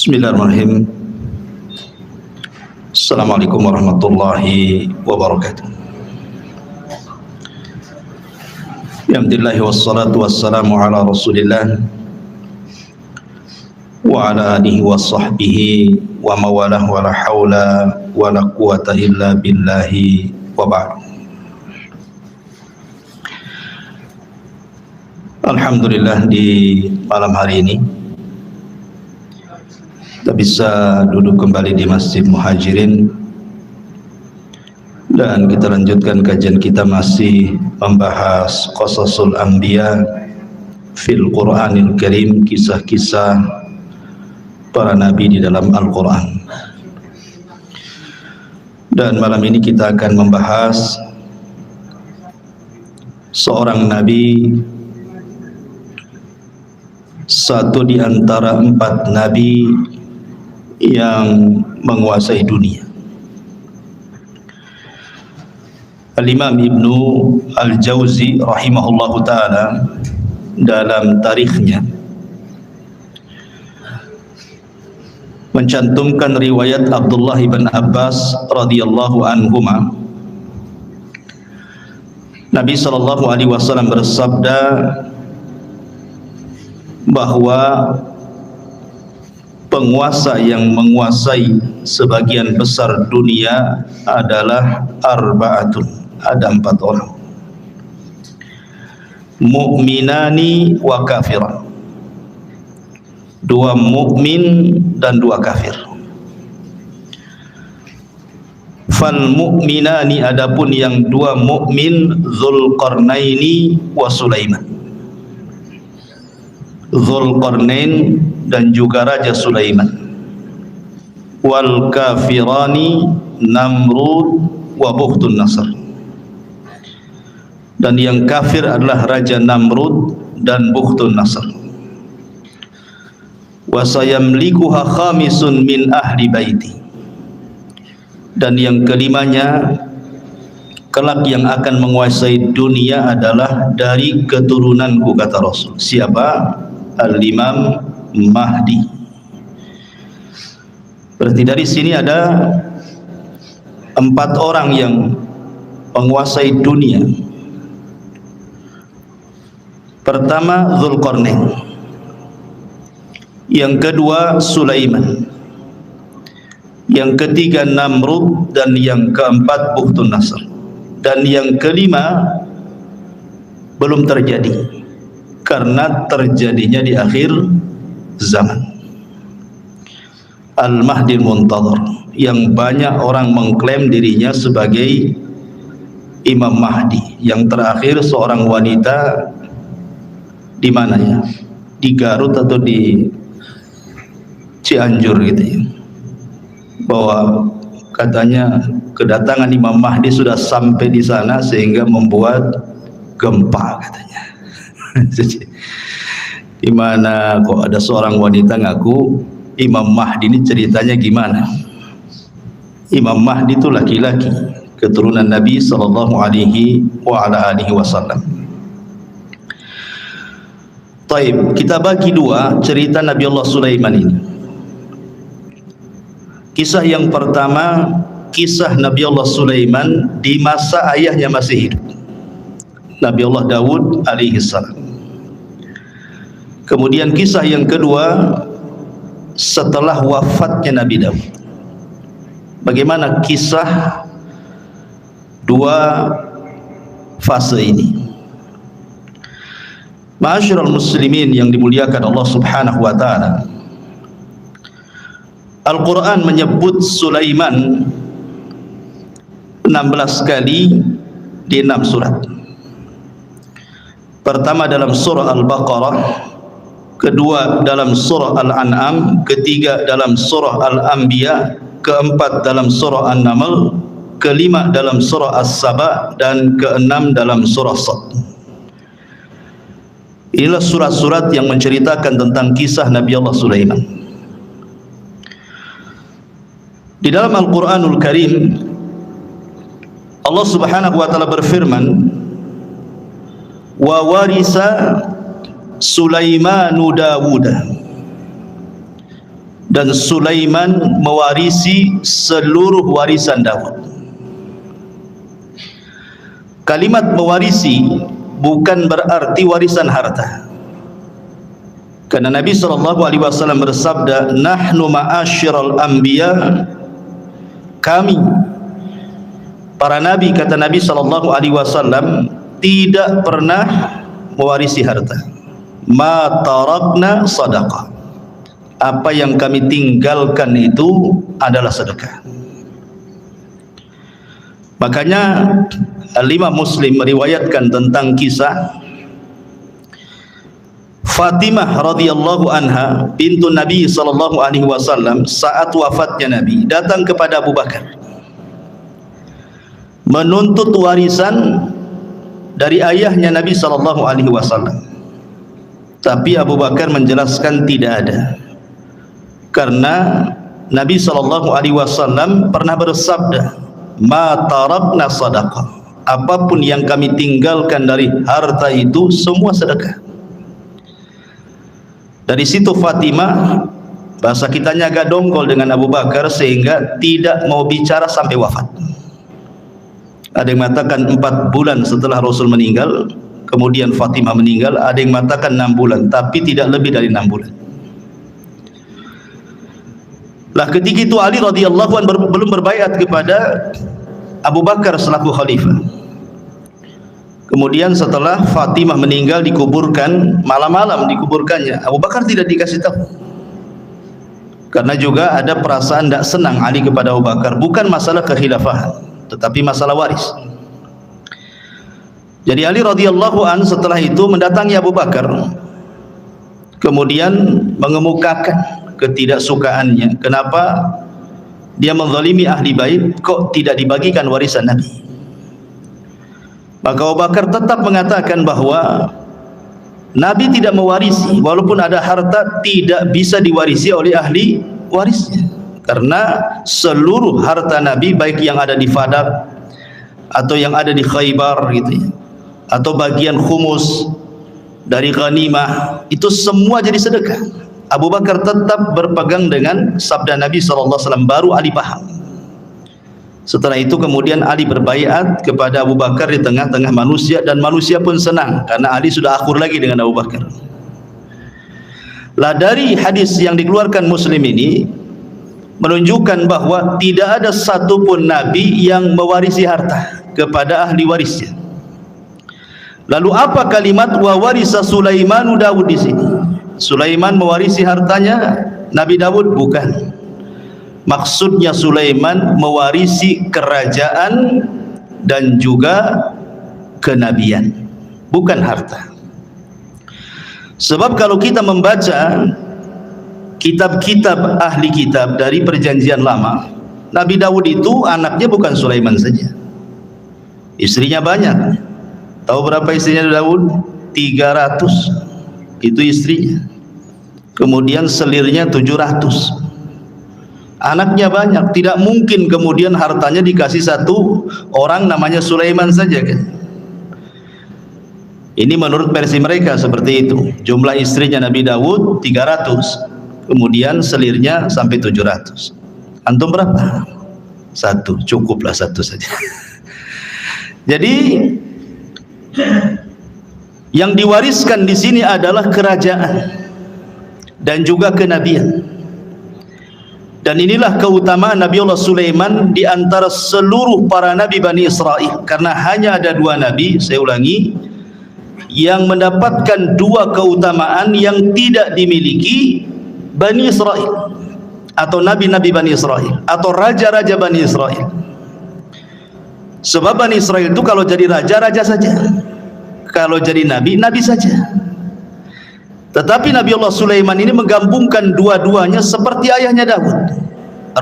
Bismillahirrahmanirrahim. Assalamualaikum warahmatullahi wabarakatuh. Alhamdulillah wassalatu wassalamu ala Rasulillah wa ala alihi wa sahbihi wa mawalah wa la hawla wa la quwata illa billahi wa ba'd. Alhamdulillah, di malam hari ini kita bisa duduk kembali di Masjid Muhajirin dan kita lanjutkan kajian kita masih membahas Qasasul Anbiya fil Qur'anil Karim, kisah-kisah para nabi di dalam Al-Quran. Dan malam ini kita akan membahas seorang nabi, satu di antara 4 nabi yang menguasai dunia. Al-Imam Ibnu Al-Jauzi rahimahullahu ta'ala dalam tarikhnya mencantumkan riwayat Abdullah bin Abbas radhiyallahu anhuma. Nabi sallallahu alaihi wasallam bersabda bahwa penguasa yang menguasai sebagian besar dunia adalah arba'atun, ada 4 orang. Mu'minani wa kafiran, 2 mukmin dan 2 kafir. Fal mu'minani, adapun yang 2 mukmin, Dzulqarnaini wa Sulaiman. Dzulqarnain dan juga Raja Sulaiman. Wal kafirani Namrud wa Bukhtun Nasr. Dan yang kafir adalah Raja Namrud dan Bukhtun Nasr. Wa sayamlikuha khamisun min ahli baiti. Dan yang kelimanya kelak yang akan menguasai dunia adalah dari keturunanku, kata Rasul. Siapa? Al-Imam Mahdi. Berarti dari sini ada 4 orang yang menguasai dunia. Pertama Dzulqarnain, yang kedua Sulaiman, yang ketiga Namrud, dan yang keempat Bukhtun Nasr, dan yang kelima belum terjadi karena terjadinya di akhir zaman. Al-Mahdi Muntadhar, yang banyak orang mengklaim dirinya sebagai Imam Mahdi. Yang terakhir seorang wanita di mana ya? Di Garut atau di Cianjur gitu ya, bahwa katanya kedatangan Imam Mahdi sudah sampai di sana sehingga membuat gempa katanya. Gimana kok ada seorang wanita ngaku Imam Mahdi, ini ceritanya gimana? Imam Mahdi itu laki-laki, keturunan Nabi sallallahu alaihi wa ala alihi wasallam. Taib, kita bagi 2 cerita Nabi Allah Sulaiman ini. Kisah yang pertama, kisah Nabi Allah Sulaiman di masa ayahnya masih hidup, Nabi Allah Daud alaihi salam. Kemudian kisah yang kedua setelah wafatnya Nabi Daud. Bagaimana kisah 2 fase ini? Ma'asyiral muslimin yang dimuliakan Allah Subhanahu wa taala, Al-Quran menyebut Sulaiman 16 kali di 6 surat. Pertama dalam surah Al-Baqarah, kedua dalam surah Al-An'am, ketiga dalam surah Al-Anbiya, keempat dalam surah An-Naml, kelima dalam surah As-Saba, dan keenam dalam surah Sad. Inilah surat-surat yang menceritakan tentang kisah Nabi Allah Sulaiman. Di dalam Al-Quranul Karim, Allah Subhanahu wa ta'ala berfirman, wa warisa Sulaimanu Dawuda, dan Sulaiman mewarisi seluruh warisan Daud. Kalimat mewarisi bukan berarti warisan harta. Karena Nabi SAW bersabda, nahnu ma'asyiral anbiya, kami para nabi, kata Nabi SAW, tidak pernah mewarisi harta. Ma tarakna sadaqah, apa yang kami tinggalkan itu adalah sedekah. Makanya Al-Imam Muslim meriwayatkan tentang kisah Fatimah radhiyallahu anha bintu Nabi sallallahu alaihi wasallam saat wafatnya Nabi datang kepada Abu Bakar menuntut warisan dari ayahnya Nabi sallallahu alaihi wasallam. Tapi Abu Bakar menjelaskan tidak ada, karena Nabi sallallahu alaihi wasallam pernah bersabda, ma tarakna sadaqah, apapun yang kami tinggalkan dari harta itu semua sedekah. Dari situ Fatimah, bahasa kitanya agak dongkol dengan Abu Bakar sehingga tidak mau bicara sampai wafat. Ada yang mengatakan 4 bulan setelah Rasul meninggal, kemudian Fatimah meninggal. Ada yang mengatakan 6 bulan, tapi tidak lebih dari 6 bulan. Lah ketika itu Ali radhiyallahu anhu belum berbaiat kepada Abu Bakar selaku khalifah. Kemudian setelah Fatimah meninggal dikuburkan, malam-malam dikuburkannya, Abu Bakar tidak dikasih tahu. Karena juga ada perasaan tidak senang Ali kepada Abu Bakar, bukan masalah kekhilafahan, tetapi masalah waris. Jadi Ali radhiyallahu an setelah itu mendatangi Abu Bakar, kemudian mengemukakan ketidaksukaannya, kenapa dia menzalimi ahli bait, kok tidak dibagikan warisan Nabi. Maka Abu Bakar tetap mengatakan bahwa Nabi tidak mewarisi, walaupun ada harta tidak bisa diwarisi oleh ahli warisnya, karena seluruh harta Nabi, baik yang ada di Fadak atau yang ada di Khaybar gitu ya, atau bagian khumus dari ghanimah, itu semua jadi sedekah. Abu Bakar tetap berpegang dengan sabda Nabi SAW, baru Ali paham. Setelah itu kemudian Ali berbaiat kepada Abu Bakar di tengah-tengah manusia, dan manusia pun senang karena Ali sudah akur lagi dengan Abu Bakar. Lah dari hadis yang dikeluarkan Muslim ini menunjukkan bahwa tidak ada satupun Nabi yang mewarisi harta kepada ahli warisnya. Lalu apa kalimat wa warisa Sulaimanu Daud di sini? Sulaiman mewarisi hartanya Nabi Daud? Bukan. Maksudnya Sulaiman mewarisi kerajaan dan juga kenabian, bukan harta. Sebab kalau kita membaca kitab-kitab ahli kitab dari perjanjian lama, Nabi Daud itu anaknya bukan Sulaiman saja, istrinya banyak. Tahu berapa istrinya Daud? 300 itu istrinya. Kemudian selirnya 700. Anaknya banyak, tidak mungkin kemudian hartanya dikasih satu orang namanya Sulaiman saja kan. Ini menurut versi mereka seperti itu. Jumlah istrinya Nabi Daud 300, kemudian selirnya sampai 700. Antum berapa? Satu, cukuplah satu saja. Jadi yang diwariskan di sini adalah kerajaan dan juga kenabian. Dan inilah keutamaan Nabi Allah Sulaiman di antara seluruh para nabi Bani Israel, karena hanya ada 2 nabi, saya ulangi, yang mendapatkan 2 keutamaan yang tidak dimiliki Bani Israel atau nabi-nabi Bani Israel atau raja-raja Bani Israel. Sebab Bani Israel itu kalau jadi raja, raja saja, kalau jadi nabi, nabi saja. Tetapi Nabi Allah Sulaiman ini menggabungkan dua-duanya seperti ayahnya Daud,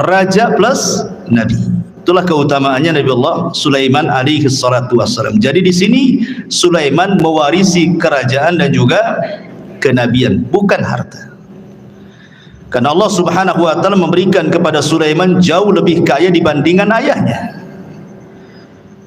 raja plus nabi. Itulah keutamaannya Nabi Allah Sulaiman alaihi salatu wassalam. Jadi di sini Sulaiman mewarisi kerajaan dan juga kenabian, bukan harta. Karena Allah Subhanahu wa taala memberikan kepada Sulaiman jauh lebih kaya dibandingkan ayahnya.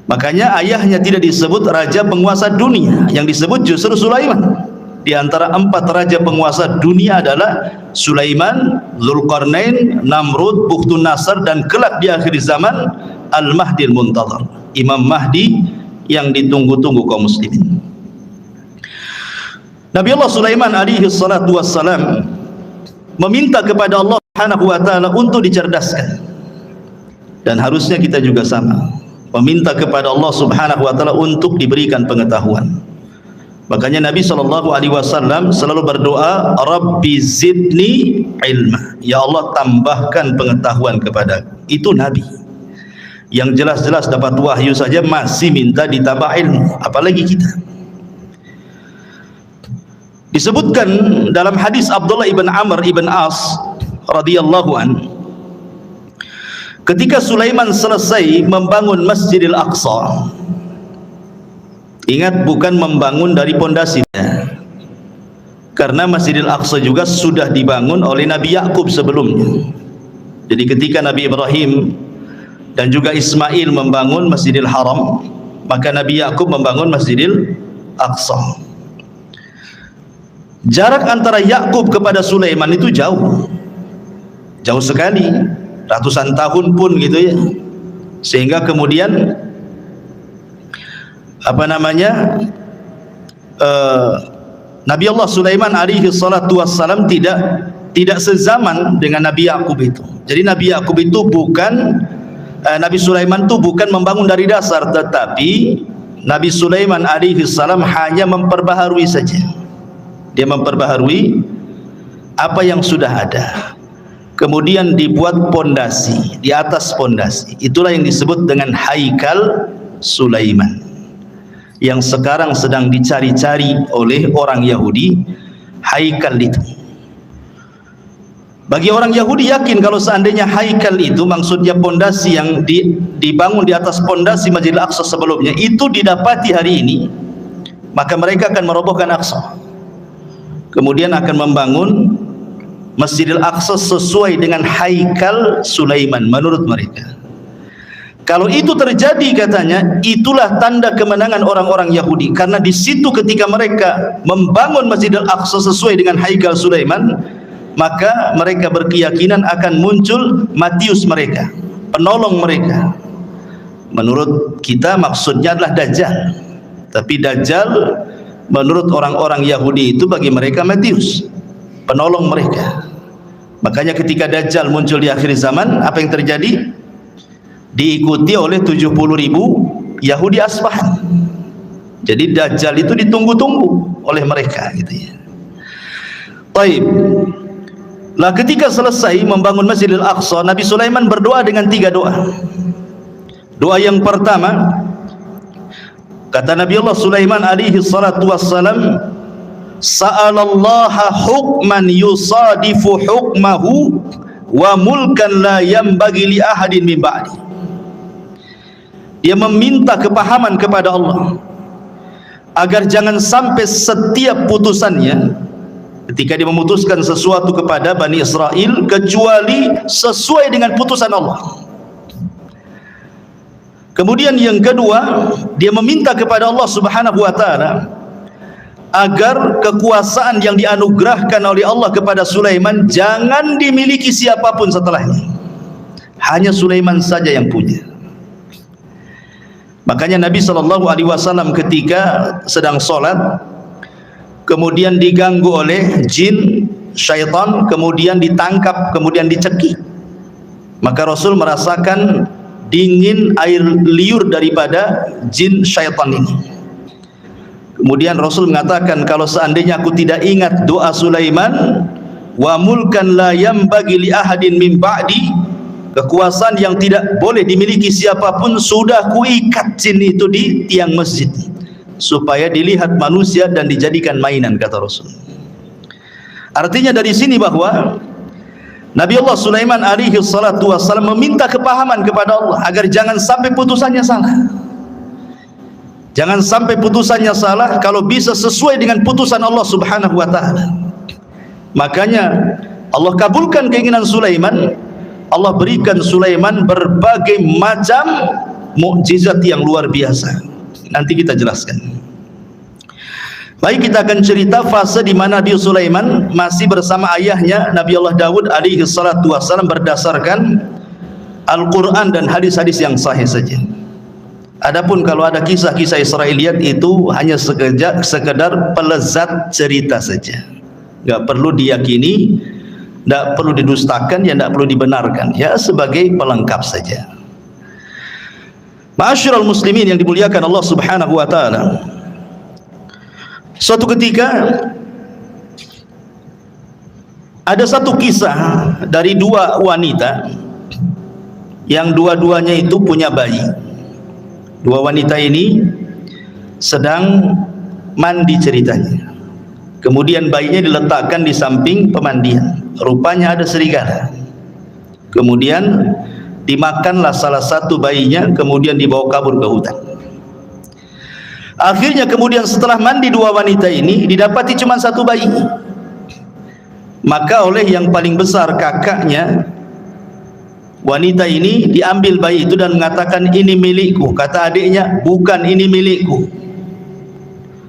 Makanya ayahnya tidak disebut raja penguasa dunia, yang disebut justru Sulaiman. di antara 4 raja penguasa dunia adalah Sulaiman, Zulkarnain, Namrud, Bukhtun Nasr, dan kelak di akhir zaman Al-Mahdi Al-Muntadhar, Imam Mahdi yang ditunggu-tunggu kaum muslimin. Nabi Allah Sulaiman alaihi salatu wassalam meminta kepada Allah Subhanahu wa taala untuk dicerdaskan, dan harusnya kita juga sama meminta kepada Allah Subhanahu wa taala untuk diberikan pengetahuan. Makanya Nabi SAW selalu berdoa, Rabbi zidni ilma, ya Allah tambahkan pengetahuan kepada. Itu Nabi yang jelas-jelas dapat wahyu saja masih minta ditambah ilmu, apalagi kita. Disebutkan dalam hadis Abdullah ibn Amr ibn As radhiyallahu an, ketika Sulaiman selesai membangun Masjidil Aqsa, ingat bukan membangun dari pondasinya, karena Masjidil Aqsa juga sudah dibangun oleh Nabi Yakub sebelumnya. Jadi ketika Nabi Ibrahim dan juga Ismail membangun Masjidil Haram, maka Nabi Yakub membangun Masjidil Aqsa. Jarak antara Yakub kepada Sulaiman itu jauh sekali, ratusan tahun pun gitu ya, sehingga kemudian Nabi Allah Sulaiman alaihi salatu wassalam tidak sezaman dengan Nabi Yakub itu. Jadi Nabi Yakub itu Nabi Sulaiman itu bukan membangun dari dasar, tetapi Nabi Sulaiman alaihi salam hanya memperbaharui saja. Dia memperbaharui apa yang sudah ada, kemudian dibuat pondasi, di atas pondasi itulah yang disebut dengan Haikal Sulaiman, yang sekarang sedang dicari-cari oleh orang Yahudi. Haikal itu, bagi orang Yahudi yakin kalau seandainya Haikal itu maksudnya pondasi yang dibangun di atas pondasi Masjidil Aqsa sebelumnya itu didapati hari ini, maka mereka akan merobohkan Aqsa, kemudian akan membangun Masjidil Aqsa sesuai dengan Haikal Sulaiman menurut mereka. Kalau itu terjadi, katanya, itulah tanda kemenangan orang-orang Yahudi, karena di situ ketika mereka membangun Masjidil Aqsa sesuai dengan Haikal Sulaiman, maka mereka berkeyakinan akan muncul Matius mereka, penolong mereka. Menurut kita maksudnya adalah Dajjal, tapi Dajjal menurut orang-orang Yahudi itu bagi mereka Matius, penolong mereka. Makanya ketika Dajjal muncul di akhir zaman, apa yang terjadi? Diikuti oleh 70.000 Yahudi Asbahan. Jadi Dajjal itu ditunggu-tunggu oleh mereka gitu ya. Baik. Lah ketika selesai membangun Masjidil Aqsa, Nabi Sulaiman berdoa dengan 3 doa. Doa yang pertama, kata Nabi Allah Sulaiman alaihi salatu wassalam, sa'alallaha hukman yusadifu hukmahu wa mulkan la yanbaghi li ahadin min ba'di. Dia meminta kepahaman kepada Allah agar jangan sampai setiap putusannya ketika dia memutuskan sesuatu kepada Bani Israel kecuali sesuai dengan putusan Allah. Kemudian yang kedua, dia meminta kepada Allah Subhanahu wa taala agar kekuasaan yang dianugerahkan oleh Allah kepada Sulaiman jangan dimiliki siapapun setelahnya, hanya Sulaiman saja yang punya. Makanya Nabi SAW ketika sedang sholat, kemudian diganggu oleh jin, syaitan, kemudian ditangkap, kemudian dicekik, maka Rasul merasakan dingin air liur daripada jin syaitan ini. Kemudian Rasul mengatakan, kalau seandainya aku tidak ingat doa Sulaiman, wa mulkan la yanbaghi li ahadin min ba'di, kekuasaan yang tidak boleh dimiliki siapapun, sudah kuikat jin itu di tiang masjid supaya dilihat manusia dan dijadikan mainan, kata Rasul. Artinya dari sini bahwa Nabi Allah Sulaiman alaihi salatu wassalam meminta kepahaman kepada Allah agar jangan sampai putusannya salah. Jangan sampai putusannya salah, kalau bisa sesuai dengan putusan Allah Subhanahu wa taala. Makanya Allah kabulkan keinginan Sulaiman. Allah berikan Sulaiman berbagai macam mukjizat yang luar biasa. Nanti kita jelaskan. Baik, kita akan cerita fase di mana Nabi Sulaiman masih bersama ayahnya Nabi Allah Daud alaihi salatu wassalam berdasarkan Al-Quran dan hadis-hadis yang sahih saja. Adapun kalau ada kisah-kisah Israiliyat itu hanya sekedar pelezat cerita saja, nggak perlu diyakini, nggak perlu didustakan, ya nggak perlu dibenarkan, ya sebagai pelengkap saja. Ma'asyiral muslimin yang dimuliakan Allah Subhanahu wa taala. Suatu ketika ada satu kisah dari dua wanita yang dua-duanya itu punya bayi. Dua wanita ini sedang mandi ceritanya. Kemudian bayinya diletakkan di samping pemandian. Rupanya ada serigala. Kemudian dimakanlah salah satu bayinya, kemudian dibawa kabur ke hutan. Akhirnya kemudian setelah mandi dua wanita ini didapati cuma satu bayi. Maka oleh yang paling besar kakaknya wanita ini diambil bayi itu dan mengatakan, ini milikku. Kata adiknya, bukan, ini milikku.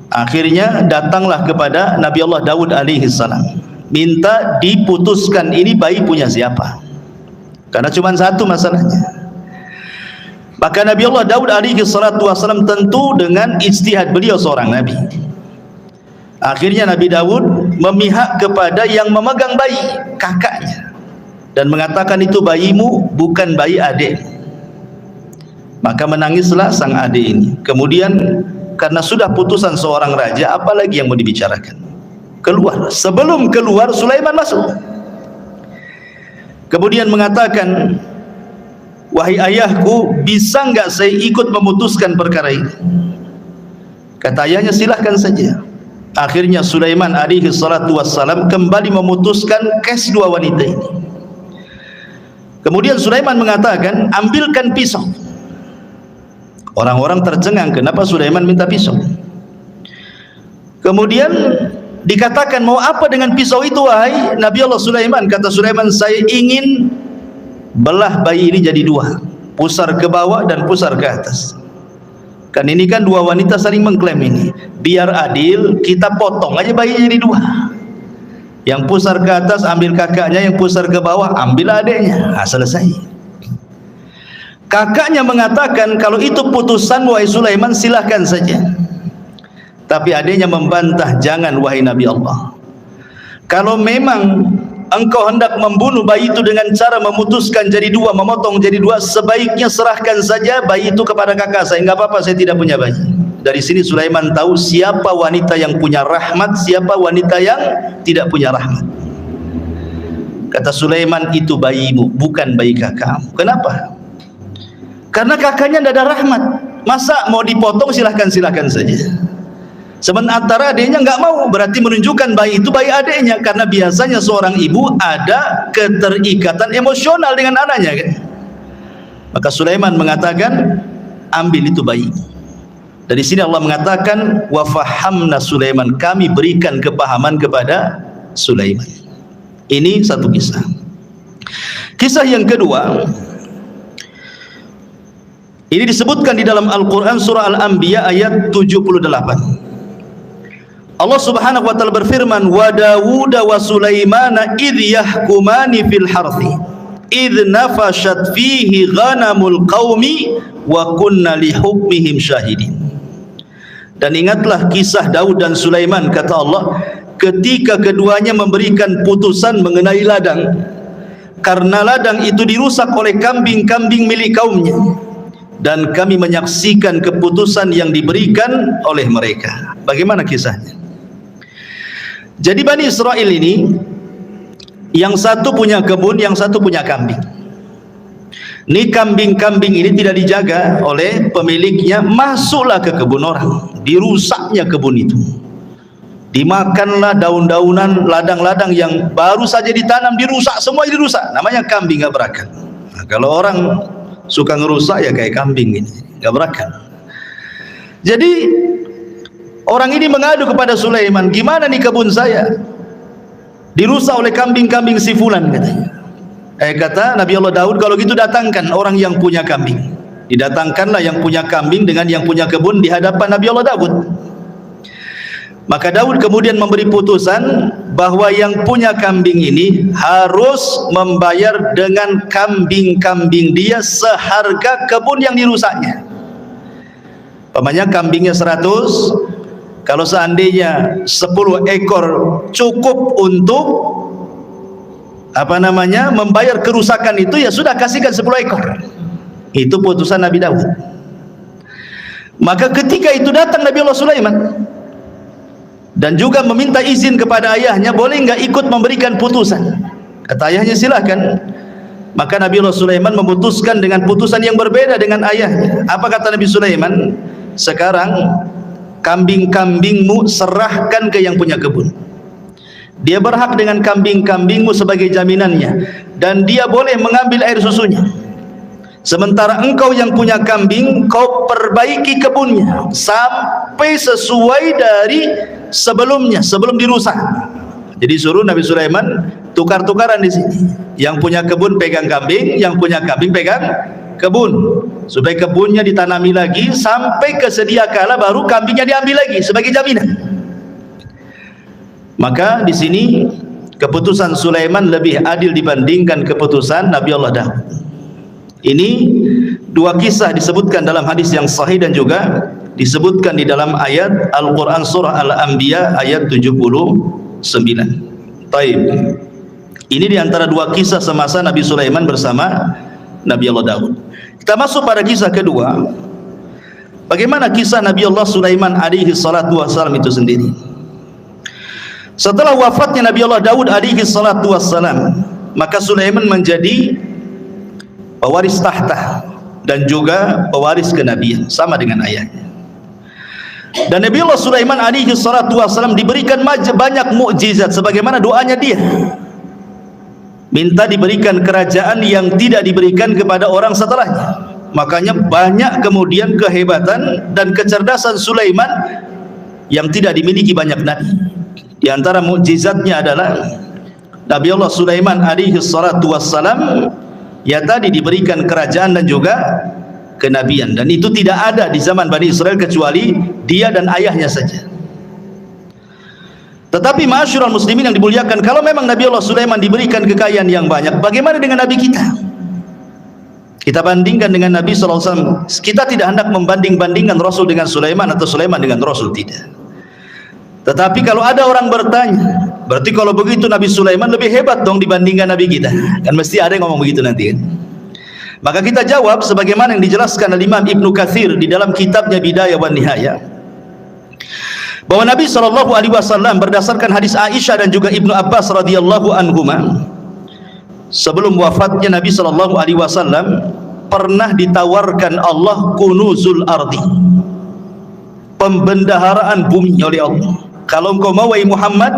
Akhirnya datanglah kepada Nabi Allah Daud alaihi salam, minta diputuskan ini bayi punya siapa, karena cuma satu masalahnya. Maka Nabi Allah Daud alaihi salatu wassalam tentu dengan ijtihad beliau seorang nabi. Akhirnya Nabi Daud memihak kepada yang memegang bayi, kakaknya, dan mengatakan itu bayimu, bukan bayi adik. Maka menangislah sang adik ini. Kemudian karena sudah putusan seorang raja, apalagi yang mau dibicarakan? Keluar. Sebelum keluar Sulaiman masuk. Kemudian mengatakan, wahai ayahku, bisa enggak saya ikut memutuskan perkara ini? Kata ayahnya, silahkan saja. Akhirnya Sulaiman alaihi salatu wassalam kembali memutuskan kes dua wanita ini. Kemudian Sulaiman mengatakan, ambilkan pisau. Orang-orang tercengang, kenapa Sulaiman minta pisau? Kemudian dikatakan, mau apa dengan pisau itu wahai Nabi Allah Sulaiman? Kata Sulaiman, saya ingin belah bayi ini jadi dua, pusar ke bawah dan pusar ke atas. Kan ini kan dua wanita saling mengklaim ini. Biar adil, kita potong aja bayinya jadi dua. Yang pusar ke atas ambil kakaknya, yang pusar ke bawah ambil adiknya. Nah, selesai. Kakaknya mengatakan, kalau itu putusan wahai Sulaiman, silahkan saja. Tapi adiknya membantah, jangan wahai Nabi Allah. Kalau memang engkau hendak membunuh bayi itu dengan cara memutuskan jadi dua, memotong jadi dua, sebaiknya serahkan saja bayi itu kepada kakak saya. Enggak apa-apa, saya tidak punya bayi. Dari sini Sulaiman tahu siapa wanita yang punya rahmat, siapa wanita yang tidak punya rahmat. Kata Sulaiman, itu bayimu, bukan bayi kakakmu. Kenapa? Karena kakaknya tidak ada rahmat. Masa mau dipotong, silahkan saja. Sementara adiknya enggak mau, berarti menunjukkan bayi itu bayi adiknya. Karena biasanya seorang ibu ada keterikatan emosional dengan anaknya kan? Maka Sulaiman mengatakan, ambil itu bayi. Dari sini Allah mengatakan, wa fahamna Sulaiman, kami berikan kepahaman kepada Sulaiman. Ini satu kisah. Kisah yang kedua, ini disebutkan di dalam Al-Quran surah Al-Anbiya ayat 78. Allah Subhanahu wa taala berfirman, wa Dawud wa Sulaimana idh yahkumani fil harthi idh nafashat fihi ghanamul qaumi wa kunna li hukmihim syahidin. Dan ingatlah kisah Daud dan Sulaiman, kata Allah, ketika keduanya memberikan putusan mengenai ladang, karena ladang itu dirusak oleh kambing-kambing milik kaumnya, dan kami menyaksikan keputusan yang diberikan oleh mereka. Bagaimana kisahnya? Jadi Bani Israel ini, yang satu punya kebun, yang satu punya kambing. Ini kambing-kambing ini tidak dijaga oleh pemiliknya, masuklah ke kebun orang, dirusaknya kebun itu. Dimakanlah daun-daunan, ladang-ladang yang baru saja ditanam, dirusak, semua dirusak. Namanya kambing gak berakal. Nah, kalau orang suka ngerusak ya kayak kambing ini, gak berakal. Jadi orang ini mengadu kepada Sulaiman, gimana nih kebun saya dirusak oleh kambing-kambing si fulan, katanya. Kata Nabi Allah Daud, kalau gitu datangkan orang yang punya kambing. Didatangkanlah yang punya kambing dengan yang punya kebun di hadapan Nabi Allah Daud. Maka Daud kemudian memberi putusan bahwa yang punya kambing ini harus membayar dengan kambing-kambing dia seharga kebun yang dirusaknya. Pamannya kambingnya 100, kalau seandainya 10 ekor cukup untuk membayar kerusakan itu, ya sudah, kasihkan 10 ekor. Itu putusan Nabi Daud. Maka ketika itu datang Nabi Allah Sulaiman dan juga meminta izin kepada ayahnya, boleh enggak ikut memberikan putusan? Kata ayahnya, silakan. Maka Nabi Allah Sulaiman memutuskan dengan putusan yang berbeda dengan ayahnya. Apa kata Nabi Sulaiman? Sekarang kambing-kambingmu serahkan ke yang punya kebun. Dia berhak dengan kambing-kambingmu sebagai jaminannya, dan dia boleh mengambil air susunya. Sementara engkau yang punya kambing, kau perbaiki kebunnya sampai sesuai dari sebelumnya, sebelum dirusak. Jadi suruh Nabi Sulaiman tukar-tukaran di sini. Yang punya kebun pegang kambing, yang punya kambing pegang kebun, supaya kebunnya ditanami lagi sampai kesedia kala baru kambingnya diambil lagi sebagai jaminan. Maka di sini keputusan Sulaiman lebih adil dibandingkan keputusan Nabi Allah Daud. Ini dua kisah disebutkan dalam hadis yang sahih dan juga disebutkan di dalam ayat Al-Quran surah Al-Anbiya ayat 79. Taib. Ini diantara dua kisah semasa Nabi Sulaiman bersama Nabi Allah Daud. Kita masuk pada kisah kedua. Bagaimana kisah Nabi Allah Sulaiman alaihi salatu wassalam itu sendiri? Setelah wafatnya Nabi Allah Daud alaihi salatu wassalam, maka Sulaiman menjadi pewaris tahta dan juga pewaris kenabian sama dengan ayahnya. Dan Nabi Allah Sulaiman alaihi salatu wassalam diberikan banyak mukjizat sebagaimana doanya dia. Minta diberikan kerajaan yang tidak diberikan kepada orang setelahnya. Makanya banyak kemudian kehebatan dan kecerdasan Sulaiman yang tidak dimiliki banyak nabi. Di antara mukjizatnya adalah Nabi Allah Sulaiman alaihi salatu wassalam ya tadi diberikan kerajaan dan juga kenabian, dan itu tidak ada di zaman Bani Israel kecuali dia dan ayahnya saja. Tetapi ma'asyiral muslimin yang dimuliakan, kalau memang Nabi Allah Sulaiman diberikan kekayaan yang banyak, bagaimana dengan Nabi kita? Kita bandingkan dengan Nabi SAW. Kita tidak hendak membanding-bandingkan Rasul dengan Sulaiman atau Sulaiman dengan Rasul, tidak. Tetapi kalau ada orang bertanya, berarti kalau begitu Nabi Sulaiman lebih hebat dong dibandingkan Nabi kita. Kan mesti ada yang ngomong begitu nanti kan. Maka kita jawab sebagaimana yang dijelaskan oleh Imam Ibnu Katsir di dalam kitabnya Bidayah wan Nihayah, bahwa Nabi SAW berdasarkan hadis Aisyah dan juga Ibnu Abbas radhiyallahu anhuma, sebelum wafatnya Nabi SAW pernah ditawarkan Allah kunuzul ardi, pembendaharaan bumi oleh Allah. Kalau engkau mau wahai Muhammad,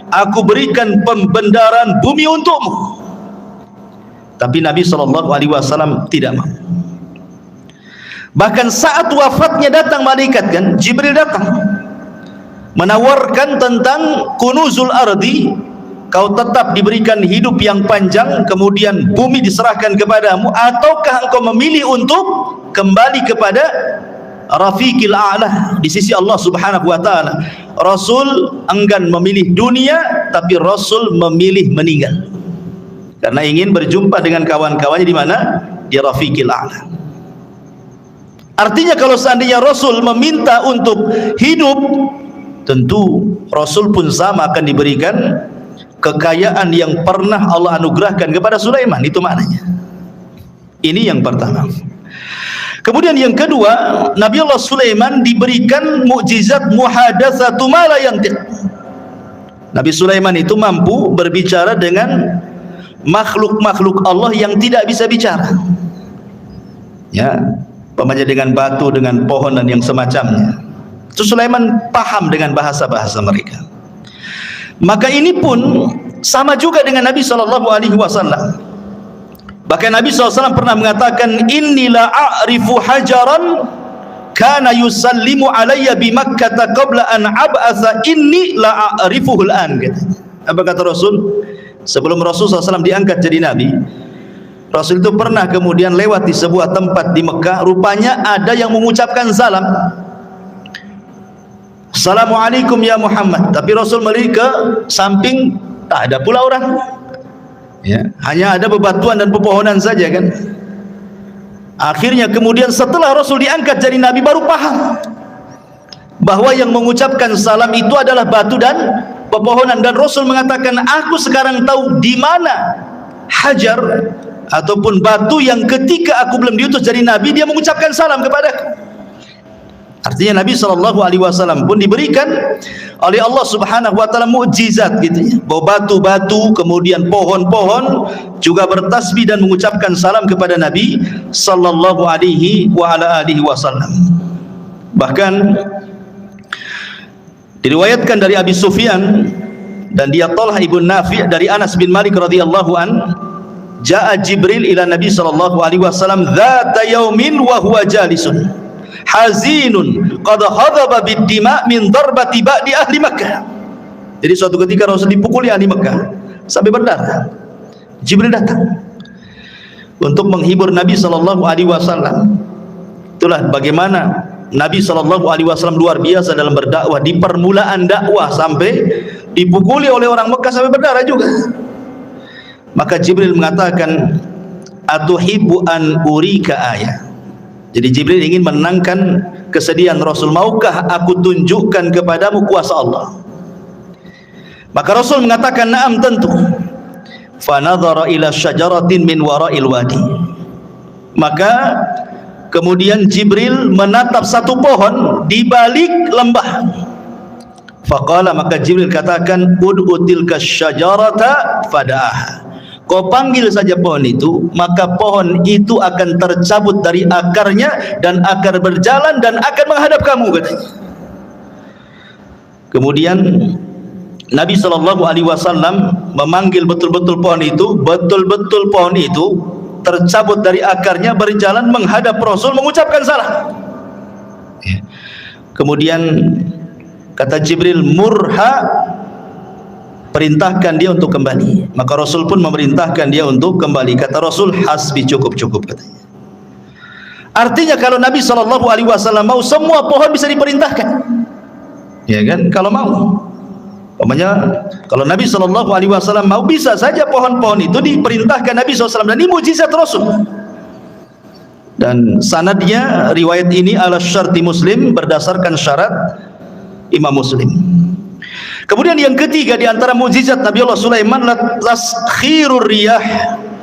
aku berikan pembendaharaan bumi untukmu. Tapi Nabi SAW tidak mau. Bahkan saat wafatnya datang malaikat, kan Jibril datang menawarkan tentang kunuzul ardi, kau tetap diberikan hidup yang panjang kemudian bumi diserahkan kepadamu, ataukah engkau memilih untuk kembali kepada Rafiqil A'la di sisi Allah Subhanahu wa taala. Rasul enggan memilih dunia, tapi Rasul memilih meninggal karena ingin berjumpa dengan kawan-kawannya di mana? Di Rafiqil A'la. Artinya kalau seandainya Rasul meminta untuk hidup, tentu Rasul pun sama akan diberikan kekayaan yang pernah Allah anugerahkan kepada Sulaiman. Itu maknanya. Ini yang pertama. Kemudian yang kedua, Nabi Allah Sulaiman diberikan mukjizat muhadatsatu ma la yantiq. Nabi Sulaiman itu mampu berbicara dengan makhluk-makhluk Allah yang tidak bisa bicara. Ya, umpamanya dengan batu, dengan pohon dan yang semacamnya. Itu Sulaiman paham dengan bahasa-bahasa mereka. Maka ini pun sama juga dengan Nabi SAW. Bahkan Nabi SAW pernah mengatakan, inni la a'rifu hajaran kana yusallimu alayya bi Makkah qabla an ab'atha inni la a'rifuhu al-an. Apa kata Rasul? Sebelum Rasul SAW diangkat jadi Nabi, Rasul itu pernah kemudian lewat di sebuah tempat di Mekah. Rupanya ada yang mengucapkan salam. Assalamualaikum ya Muhammad. Tapi Rasul melihat ke samping, tak ada pula orang. Ya, hanya ada bebatuan dan pepohonan saja kan. Akhirnya kemudian setelah Rasul diangkat jadi Nabi baru paham bahwa yang mengucapkan salam itu adalah batu dan pepohonan. Dan Rasul mengatakan, aku sekarang tahu di mana hajar ataupun batu yang ketika aku belum diutus jadi Nabi dia mengucapkan salam kepadaku. Artinya Nabi SAW pun diberikan oleh Allah Subhanahu Wa Taala mukjizat gitu ya, bahwa batu-batu kemudian pohon-pohon juga bertasbih dan mengucapkan salam kepada Nabi Sallallahu Alaihi Wasallam. Bahkan diriwayatkan dari Abi Sufyan dan dia Talha ibn Nafi' dari Anas bin Malik radhiyallahu an, jaa Jibril ila Nabi sallallahu alaihi wasallam dzata yaumin wa huwa jalisun hazinun qad hadaba bid-dima min darbati ba'di ahli Makkah. Jadi suatu ketika Rasul dipukuli ahli Makkah sampai berdarah. Jibril datang untuk menghibur Nabi sallallahu alaihi wasallam. Itulah bagaimana Nabi sallallahu alaihi wasallam luar biasa dalam berdakwah. Di permulaan dakwah sampai dipukuli oleh orang Mekah sampai berdarah juga. Maka Jibril mengatakan, atuhibbu an urika ayah. Jadi Jibril ingin menenangkan kesedihan Rasul. Maukah aku tunjukkan kepadamu kuasa Allah? Maka Rasul mengatakan, na'am, tentu. Fanadhara ila syajaratin min wara'il wadi. Maka kemudian Jibril menatap satu pohon di balik lembah. Faqala, maka Jibril katakan, ud'u tilka syajarata fada'aha. Kau panggil saja pohon itu, maka pohon itu akan tercabut dari akarnya dan akan berjalan dan akan menghadap kamu, katanya. Kemudian Nabi sallallahu alaihi wasallam memanggil betul-betul pohon itu, betul-betul pohon itu tercabut dari akarnya, berjalan menghadap Rasul mengucapkan salam. Kemudian kata Jibril, murha, perintahkan dia untuk kembali. Maka Rasul pun memerintahkan dia untuk kembali. Kata Rasul, hasbi, cukup, katanya. Artinya kalau Nabi sallallahu alaihi wasallam mau, semua pohon bisa diperintahkan. Ya kan? Kalau mau. Umpamanya kalau Nabi sallallahu alaihi wasallam mau, bisa saja pohon-pohon itu diperintahkan Nabi SAW. Dan ini mukjizat Rasul. Dan sanadnya riwayat ini ala syarti Muslim, berdasarkan syarat Imam Muslim. Kemudian yang ketiga di antara mukjizat Nabi Allah Sulaiman, taskhirur riyah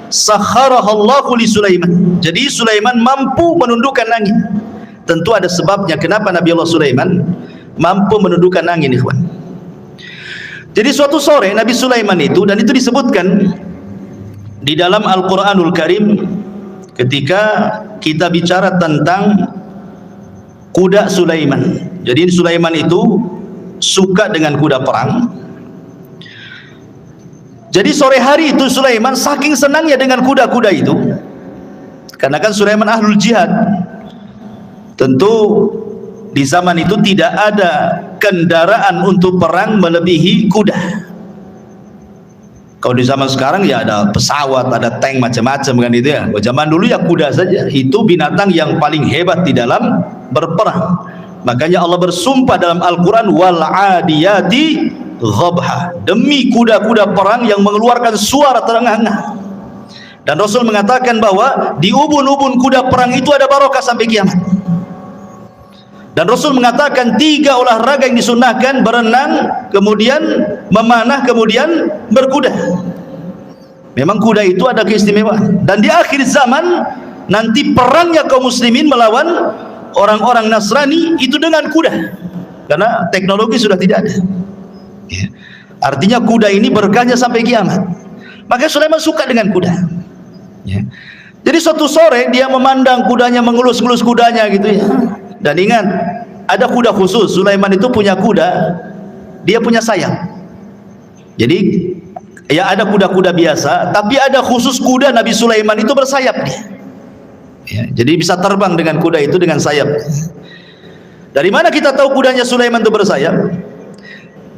sakharahallahu li Sulaiman. Jadi Sulaiman mampu menundukkan angin. Tentu ada sebabnya kenapa Nabi Allah Sulaiman mampu menundukkan angin, ikhwan. Jadi suatu sore Nabi Sulaiman itu, dan itu disebutkan di dalam Al-Qur'anul Karim ketika kita bicara tentang kuda Sulaiman. Jadi Sulaiman itu suka dengan kuda perang. Jadi sore hari itu Sulaiman saking senangnya dengan kuda-kuda itu, karena kan Sulaiman ahlul jihad. Tentu di zaman itu tidak ada kendaraan untuk perang melebihi kuda. Kalau di zaman sekarang ya ada pesawat, ada tank, macam-macam kan itu ya. Zaman dulu ya kuda saja. Itu binatang yang paling hebat di dalam berperang. Makanya Allah bersumpah dalam Al-Quran, wal adiyati ghabha, demi kuda-kuda perang yang mengeluarkan suara terengah-engah. Dan Rasul mengatakan bahwa di ubun-ubun kuda perang itu ada barokah sampai kiamat. Dan Rasul mengatakan 3 olahraga yang disunnahkan: berenang, kemudian memanah, kemudian berkuda. Memang kuda itu ada keistimewaan. Dan di akhir zaman nanti perangnya kaum muslimin melawan orang-orang Nasrani itu dengan kuda, karena teknologi sudah tidak ada. Ya. Artinya kuda ini berkahnya sampai kiamat. Maka Sulaiman suka dengan kuda. Ya. Jadi suatu sore dia memandang kudanya, mengelus-ngelus kudanya gitu ya. Dan ingat, ada kuda khusus. Sulaiman itu punya kuda, dia punya sayap. Jadi ya ada kuda-kuda biasa, tapi ada khusus kuda Nabi Sulaiman itu bersayap dia. Ya, jadi bisa terbang dengan kuda itu dengan sayap. Dari mana kita tahu kudanya Sulaiman itu bersayap?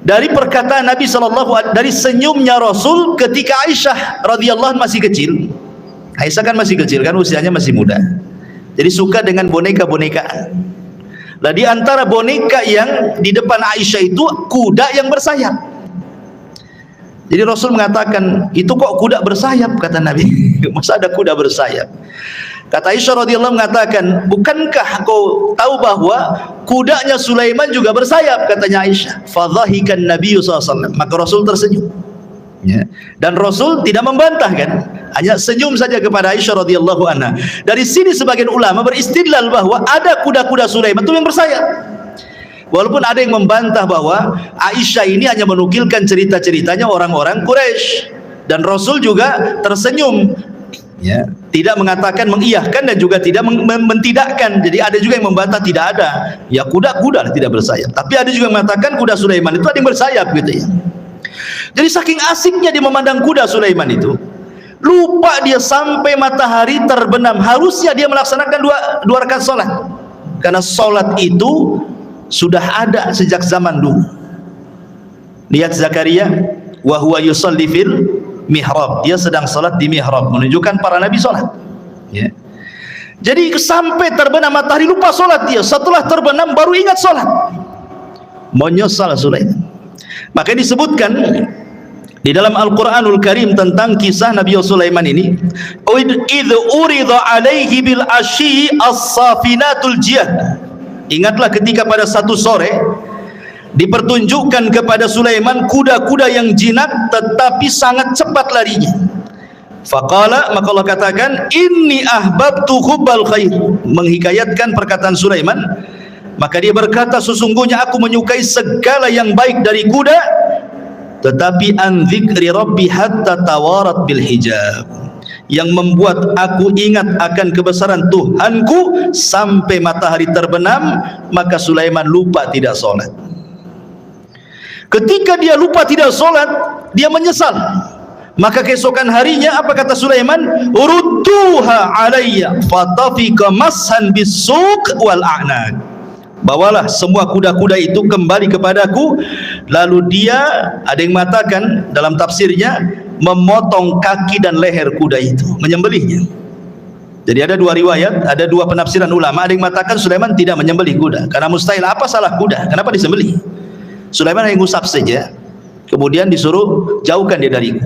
Dari perkataan Nabi SAW, dari senyumnya Rasul ketika Aisyah radhiyallahu anha masih kecil. Aisyah kan masih kecil kan, usianya masih muda. Jadi suka dengan boneka-bonekaan. Lah di antara boneka yang di depan Aisyah itu kuda yang bersayap. Jadi Rasul mengatakan, itu kok kuda bersayap, kata Nabi. Masa ada kuda bersayap? Kata Aisyah radhiyallahu mengatakan, bukankah kau tahu bahwa kudanya Sulaiman juga bersayap, katanya Aisyah. Fadhahikan Nabi SAW. Maka Rasul tersenyum. Ya. Dan Rasul tidak membantah kan, hanya senyum saja kepada Aisyah radhiyallahu anha. Dari sini sebagian ulama beristidlal bahwa ada kuda-kuda Sulaiman itu yang bersayap. Walaupun ada yang membantah bahwa Aisyah ini hanya menukilkan cerita-ceritanya orang-orang Quraisy, dan Rasul juga tersenyum, ya, tidak mengatakan mengiyahkan dan juga tidak mentidakkan. Jadi ada juga yang membantah tidak ada, ya kuda-kuda tidak bersayap. Tapi ada juga yang mengatakan kuda Sulaiman itu ada yang bersayap gitu ya. Jadi saking asiknya dia memandang kuda Sulaiman itu, lupa dia sampai matahari terbenam. Harusnya dia melaksanakan dua rakaat salat, karena salat itu sudah ada sejak zaman dulu. Lihat Zakaria, wa huwa yusalli fil mihrab, dia sedang salat di mihrab, menunjukkan para nabi salat, ya. Jadi sampai terbenam matahari lupa salat dia, setelah terbenam baru ingat salat. Menyesal Sulaiman. Maka disebutkan di dalam Al-Quranul Karim tentang kisah Nabi Sulaiman ini, idh urida alaihi bil asyi as-safinatul jiyad. Ingatlah ketika pada satu sore dipertunjukkan kepada Sulaiman kuda-kuda yang jinak tetapi sangat cepat larinya. Faqala, maka Allah katakan, inni ahbabtu hubbal khair, menghikayatkan perkataan Sulaiman. Maka dia berkata, sesungguhnya aku menyukai segala yang baik dari kuda, tetapi an dzikri rabbi hatta tawarat bil hijab, yang membuat aku ingat akan kebesaran Tuhanku sampai matahari terbenam. Maka Sulaiman lupa tidak sholat. Ketika dia lupa tidak sholat, dia menyesal. Maka keesokan harinya apa kata Sulaiman? Urudduha alayya fatafika mashan bisuq wal a'naq. Bawalah semua kuda-kuda itu kembali kepadaku. Lalu dia, ada yang mengatakan dalam tafsirnya, memotong kaki dan leher kuda itu, menyembelihnya. Jadi ada dua riwayat, ada dua penafsiran ulama. Ada yang mengatakan Sulaiman tidak menyembelih kuda, karena mustahil, apa salah kuda, kenapa disembelih? Sulaiman hanya ngusap saja, kemudian disuruh jauhkan dia dariku.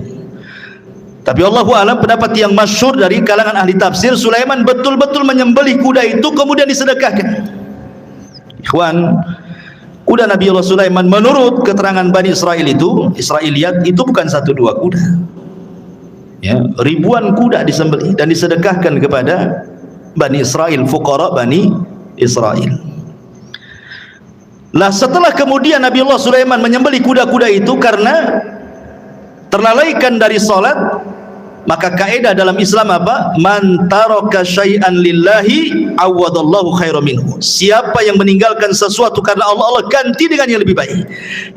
Tapi Allahu a'lam, pendapat yang masyhur dari kalangan ahli tafsir, Sulaiman betul-betul menyembelih kuda itu kemudian disedekahkan. Ikhwan, kuda Nabi Allah Sulaiman menurut keterangan Bani Israel itu, Israiliyat itu bukan satu dua kuda, ya, ribuan kuda disembelih dan disedekahkan kepada Bani Israel, fuqara Bani Israel. Lah setelah kemudian Nabi Allah Sulaiman menyembelih kuda-kuda itu karena terlalaikan dari salat, maka kaidah dalam Islam apa? Man taraka syai'an lillahi awadallahu khairan minhu. Siapa yang meninggalkan sesuatu karena Allah, Allah ganti dengan yang lebih baik.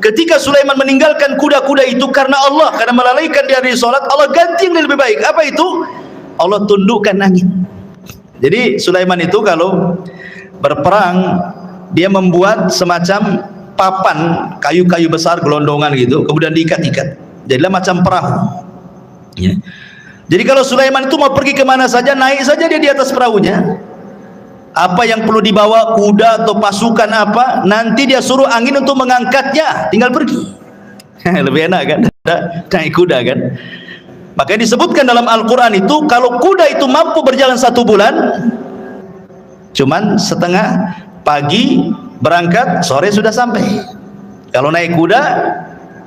Ketika Sulaiman meninggalkan kuda-kuda itu karena Allah, karena melalaikan dia dari salat, Allah ganti yang lebih baik. Apa itu? Allah tundukkan angin. Jadi Sulaiman itu kalau berperang, dia membuat semacam papan kayu-kayu besar gelondongan gitu, kemudian diikat-ikat, jadilah macam perahu, ya. Jadi kalau Sulaiman itu mau pergi kemana saja, naik saja dia di atas perahunya. Apa yang perlu dibawa, kuda atau pasukan apa, nanti dia suruh angin untuk mengangkatnya, tinggal pergi. Lebih enak kan, naik kuda kan. Makanya disebutkan dalam Al-Quran itu, kalau kuda itu mampu berjalan 1 bulan, cuman setengah, pagi berangkat, sore sudah sampai. Kalau naik kuda,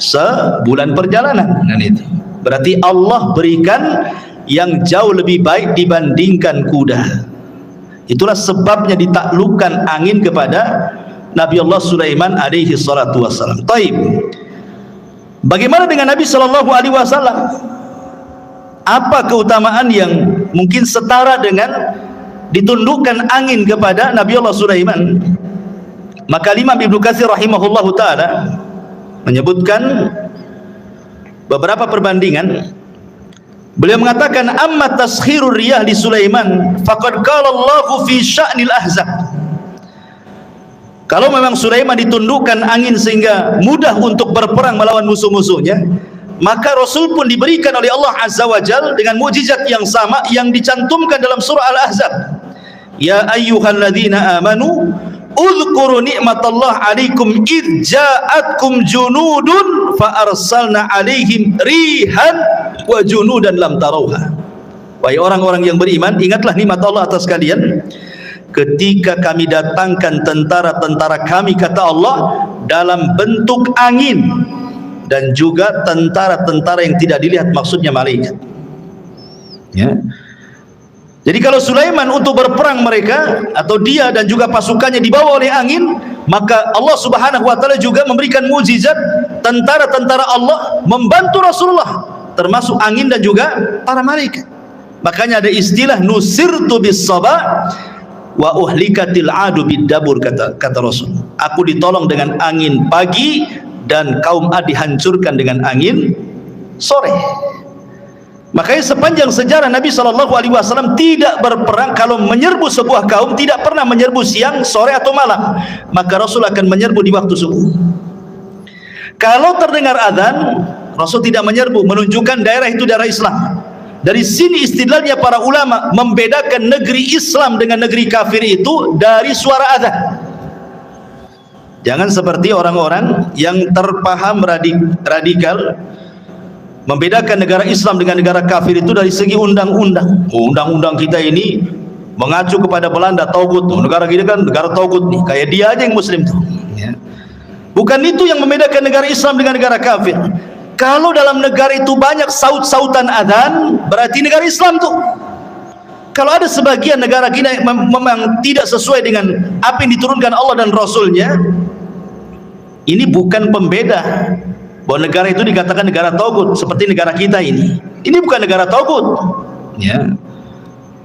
sebulan perjalanan. Dan itu berarti Allah berikan yang jauh lebih baik dibandingkan kuda. Itulah sebabnya ditaklukkan angin kepada Nabi Allah Sulaiman alaihi salatu wassalam. Taib. Bagaimana dengan Nabi sallallahu alaihi wasallam? Apa keutamaan yang mungkin setara dengan ditundukkan angin kepada Nabi Allah Sulaiman? Maka Imam Ibnu Katsir rahimahullahu taala menyebutkan beberapa perbandingan. Beliau mengatakan, amma taskhirur riyah li Sulaiman faqad qala Allahu fi sya'nil ahzab. Kalau memang Sulaiman ditundukkan angin sehingga mudah untuk berperang melawan musuh-musuhnya, maka Rasul pun diberikan oleh Allah Azza wa Jalla dengan mukjizat yang sama yang dicantumkan dalam surah Al-Ahzab. Ya ayyuhalladzina amanu Udhkuru ni'matallah alaikum id ja'atkum junudun fa arsalna alaihim rihan wa junudan lam tarauha. Wahai orang-orang yang beriman, ingatlah nikmat Allah atas kalian ketika kami datangkan tentara-tentara kami, kata Allah, dalam bentuk angin, dan juga tentara-tentara yang tidak dilihat, maksudnya malaikat. Ya. Jadi kalau Sulaiman untuk berperang mereka atau dia dan juga pasukannya dibawa oleh angin, maka Allah Subhanahu wa taala juga memberikan mukjizat, tentara-tentara Allah membantu Rasulullah, termasuk angin dan juga para malaikat. Makanya ada istilah nusirtu bis sabah wa uhlikatil adu bid-dabur, kata Rasul. Aku ditolong dengan angin pagi dan kaum Ad dihancurkan dengan angin sore. Makanya sepanjang sejarah Nabi SAW tidak berperang, kalau menyerbu sebuah kaum tidak pernah menyerbu siang, sore atau malam, maka Rasul akan menyerbu di waktu subuh. Kalau terdengar azan, Rasul tidak menyerbu, menunjukkan daerah itu daerah Islam. Dari sini istidlalnya para ulama membedakan negeri Islam dengan negeri kafir itu dari suara azan. Jangan seperti orang-orang yang terpaham radikal membedakan negara Islam dengan negara kafir itu dari segi undang-undang. Undang-undang kita ini mengacu kepada Belanda, taugut. Negara kita kan negara taugut nih, kayak dia aja yang muslim tuh. Ya. Bukan itu yang membedakan negara Islam dengan negara kafir. Kalau dalam negara itu banyak saut-sautan adzan, berarti negara Islam tuh. Kalau ada sebagian negara kita memang tidak sesuai dengan apa yang diturunkan Allah dan Rasulnya, ini bukan pembeda bahwa negara itu dikatakan negara taugut seperti negara kita ini. Ini bukan negara taugut. Ya.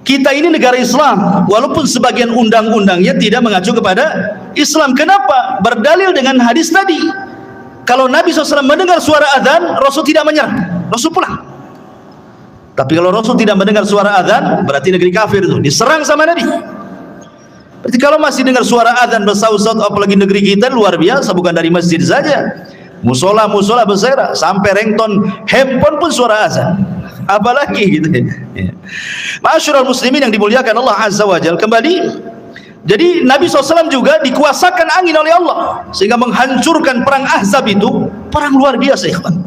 Kita ini negara Islam, walaupun sebagian undang-undangnya tidak mengacu kepada Islam. Kenapa? Berdalil dengan hadis tadi. Kalau Nabi SAW mendengar suara azan, Rasul tidak menyerah, Rasul pulang. Tapi kalau Rasul tidak mendengar suara azan, berarti negeri kafir itu diserang sama Nabi. Berarti kalau masih dengar suara azan bersaut-saut, apalagi negeri kita luar biasa, bukan dari masjid saja, musola berserak, sampai ringtone handphone pun suara azan, apalagi gitu ya. Ma'asyiral muslimin yang dimuliakan Allah Azza wa Jalla, kembali, jadi Nabi SAW juga dikuasakan angin oleh Allah sehingga menghancurkan perang Ahzab itu, perang luar biasa ikhwan.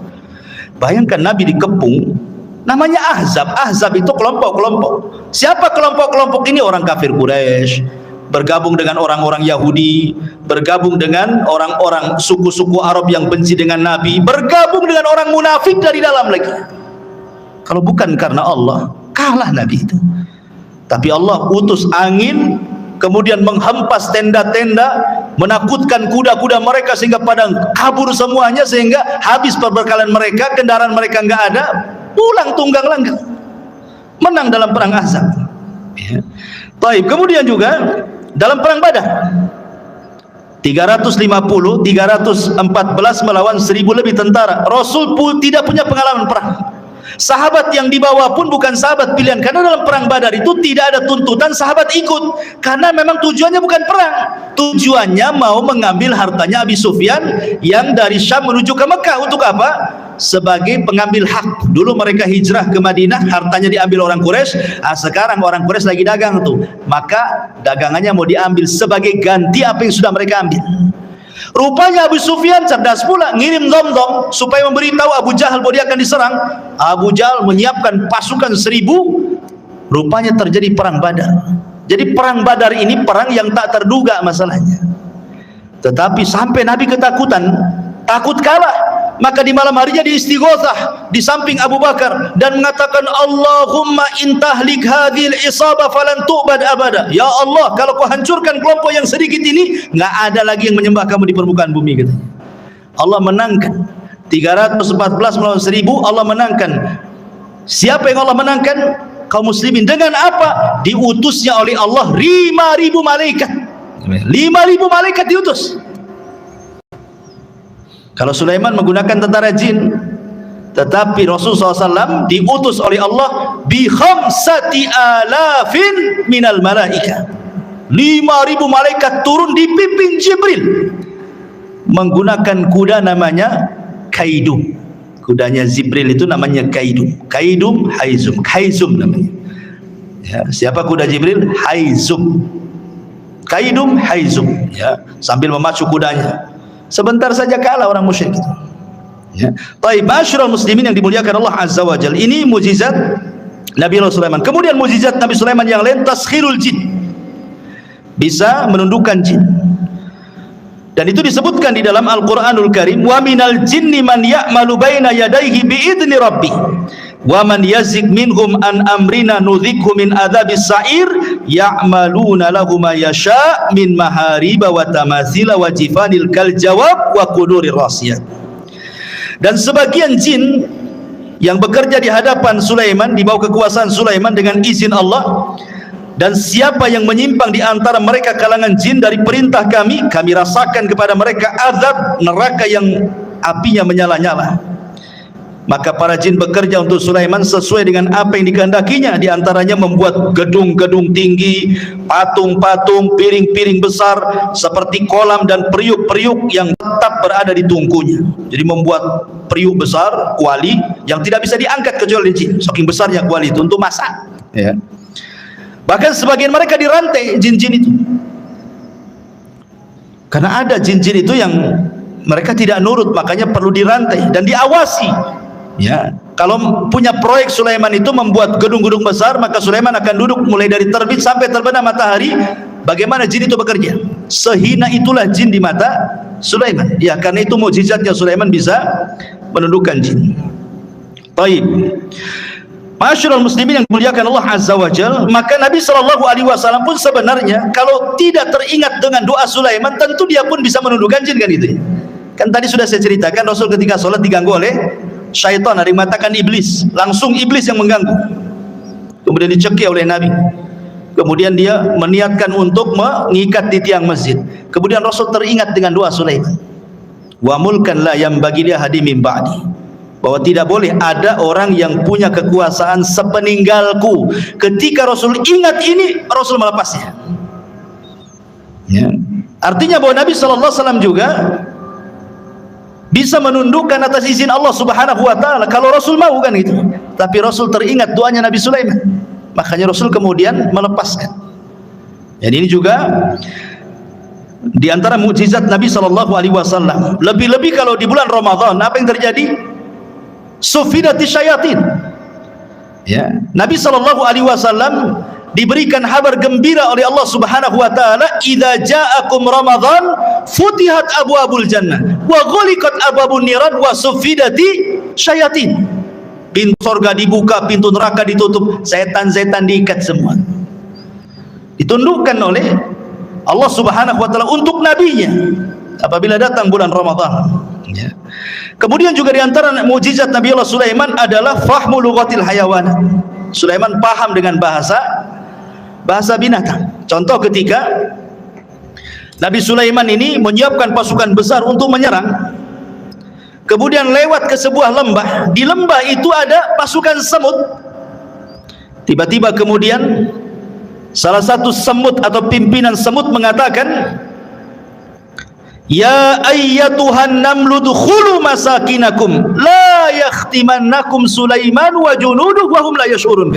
Bayangkan Nabi dikepung, namanya Ahzab. Ahzab itu kelompok-kelompok. Siapa kelompok-kelompok ini? Orang kafir Quraisy bergabung dengan orang-orang Yahudi, bergabung dengan orang-orang suku-suku Arab yang benci dengan Nabi, bergabung dengan orang munafik dari dalam lagi. Kalau bukan karena Allah, kalah Nabi itu. Tapi Allah utus angin, kemudian menghempas tenda-tenda, menakutkan kuda-kuda mereka sehingga pada kabur semuanya, sehingga habis perbekalan mereka, kendaraan mereka enggak ada, pulang tunggang langgang, menang dalam perang Ahzab. Ya. Baik, kemudian juga dalam perang Badar 314 melawan 1000 lebih tentara. Rasul pun tidak punya pengalaman perang. Sahabat yang dibawa pun bukan sahabat pilihan, karena dalam perang Badar itu tidak ada tuntutan sahabat ikut, karena memang tujuannya bukan perang, tujuannya mau mengambil hartanya Abi Sufyan yang dari Syam menuju ke Mekah. Untuk apa? Sebagai pengambil hak. Dulu mereka hijrah ke Madinah, hartanya diambil orang Quraisy. Sekarang orang Quraisy lagi dagang tuh, maka dagangannya mau diambil sebagai ganti apa yang sudah mereka ambil. Rupanya Abu Sufyan cerdas pula, ngirim dom-dom supaya memberitahu Abu Jahal bahwa dia akan diserang. Abu Jahal menyiapkan pasukan 1000. Rupanya terjadi perang Badar. Jadi perang Badar ini perang yang tak terduga masalahnya. Tetapi sampai Nabi ketakutan, takut kalah. Maka di malam harinya diistighotsah di samping Abu Bakar dan mengatakan, Allahumma intahlik hadhil isabah falan tu'bad abada. Ya Allah, kalau kau hancurkan kelompok yang sedikit ini, nggak ada lagi yang menyembah kamu di permukaan bumi, katanya. Allah menangkan 314 melawan 1000. Allah menangkan. Siapa yang Allah menangkan? Kaum muslimin. Dengan apa? Diutusnya oleh Allah 5.000 malaikat. 5.000 malaikat diutus. Kalau Sulaiman menggunakan tentara jin, tetapi Rasulullah SAW diutus oleh Allah bi 5.000 minal malaika. 5.000 malaikat turun dipimpin Jibril menggunakan kuda namanya Kaidum. Kudanya Jibril itu namanya Kaidum. Kaidum, Haizum. Haizum namanya. Ya, siapa kuda Jibril? Haizum. kaidum haizum, ya, sambil memacu kudanya. Sebentar saja kalah orang musyrik itu. Ya. Taib, masyarul muslimin yang dimuliakan Allah Azza wa Jalla. Ini mukjizat Nabi Sulaiman. Kemudian mukjizat Nabi Sulaiman yang lain, taskhirul jin. Bisa menundukkan jin. Dan itu disebutkan di dalam Al-Qur'anul Karim, wa minal jinni man ya'malu baina yadayhi bi'idni rabbi wa man yazik minhum an amrina nudhikhu min adzabis sa'ir ya'maluna lahu ma yasha' min mahariba wa tamathila wa jifanil kal jawab wa qudurir rasiyat. Dan sebagian jin yang bekerja di hadapan Sulaiman, di bawah kekuasaan Sulaiman dengan izin Allah, dan siapa yang menyimpang di antara mereka kalangan jin dari perintah kami, kami rasakan kepada mereka azab neraka yang apinya menyala-nyala. Maka para jin bekerja untuk Sulaiman sesuai dengan apa yang dikehendakinya, di antaranya membuat gedung-gedung tinggi, patung-patung, piring-piring besar seperti kolam dan periuk-periuk yang tetap berada di tungkunya. Jadi membuat periuk besar, kuali yang tidak bisa diangkat kecuali jin, saking besarnya kuali itu untuk masak, ya. Bahkan sebagian mereka dirantai jin-jin itu, karena ada jin-jin itu yang mereka tidak nurut, makanya perlu dirantai dan diawasi. Ya, kalau punya proyek Sulaiman itu membuat gedung-gedung besar, maka Sulaiman akan duduk mulai dari terbit sampai terbenam matahari. Bagaimana jin itu bekerja? Sehina itulah jin di mata Sulaiman. Ya, karena itu mukjizatnya Sulaiman bisa menundukkan jin. Baik. Masyarul muslimin yang dimuliakan Allah Azza wa Jalla, maka Nabi SAW pun sebenarnya kalau tidak teringat dengan doa Sulaiman, tentu dia pun bisa menundukkan jin, kan itu. Kan tadi sudah saya ceritakan, Rasul ketika sholat diganggu oleh syaitan, ada yang mengatakan iblis, langsung iblis yang mengganggu. Kemudian dicekik oleh Nabi. Kemudian dia meniatkan untuk mengikat di tiang masjid. Kemudian Rasul teringat dengan doa Sulaiman. Wa mulkan la yanbaghi li ahadin min ba'di. Bahwa tidak boleh ada orang yang punya kekuasaan sepeninggalku. Ketika Rasul ingat ini, Rasul melepasnya. Ya. Artinya bahwa Nabi SAW juga bisa menundukkan atas izin Allah Subhanahu wa taala kalau Rasul mau, kan itu. Tapi Rasul teringat doanya Nabi Sulaiman, makanya Rasul kemudian melepaskan. Dan ini juga di antara mukjizat Nabi SAW. Lebih-lebih kalau di bulan Ramadan, apa yang terjadi? Sufidati syayatin. Ya, Nabi SAW diberikan kabar gembira oleh Allah Subhanahu wa taala, idza ja'akum ramadan futihat abwabul jannah wa ghuliqat abwabun niran wa sufidati syayatin. Pintu surga dibuka, pintu neraka ditutup, setan-setan diikat semua. Ditundukkan oleh Allah Subhanahu wa taala untuk nabinya apabila datang bulan Ramadan. Ya. Kemudian juga di antara mukjizat Nabi Allah Sulaiman adalah fahmu lughatil hayawan. Sulaiman paham dengan bahasa binatang. Contoh ketika Nabi Sulaiman ini menyiapkan pasukan besar untuk menyerang, kemudian lewat ke sebuah lembah. Di lembah itu ada pasukan semut. Tiba-tiba kemudian salah satu semut atau pimpinan semut mengatakan, ya ayyatuhan namlu dukhulu masakinakum la yakhtimannakum Sulaiman wa junuduhu wa hum la yash'urun.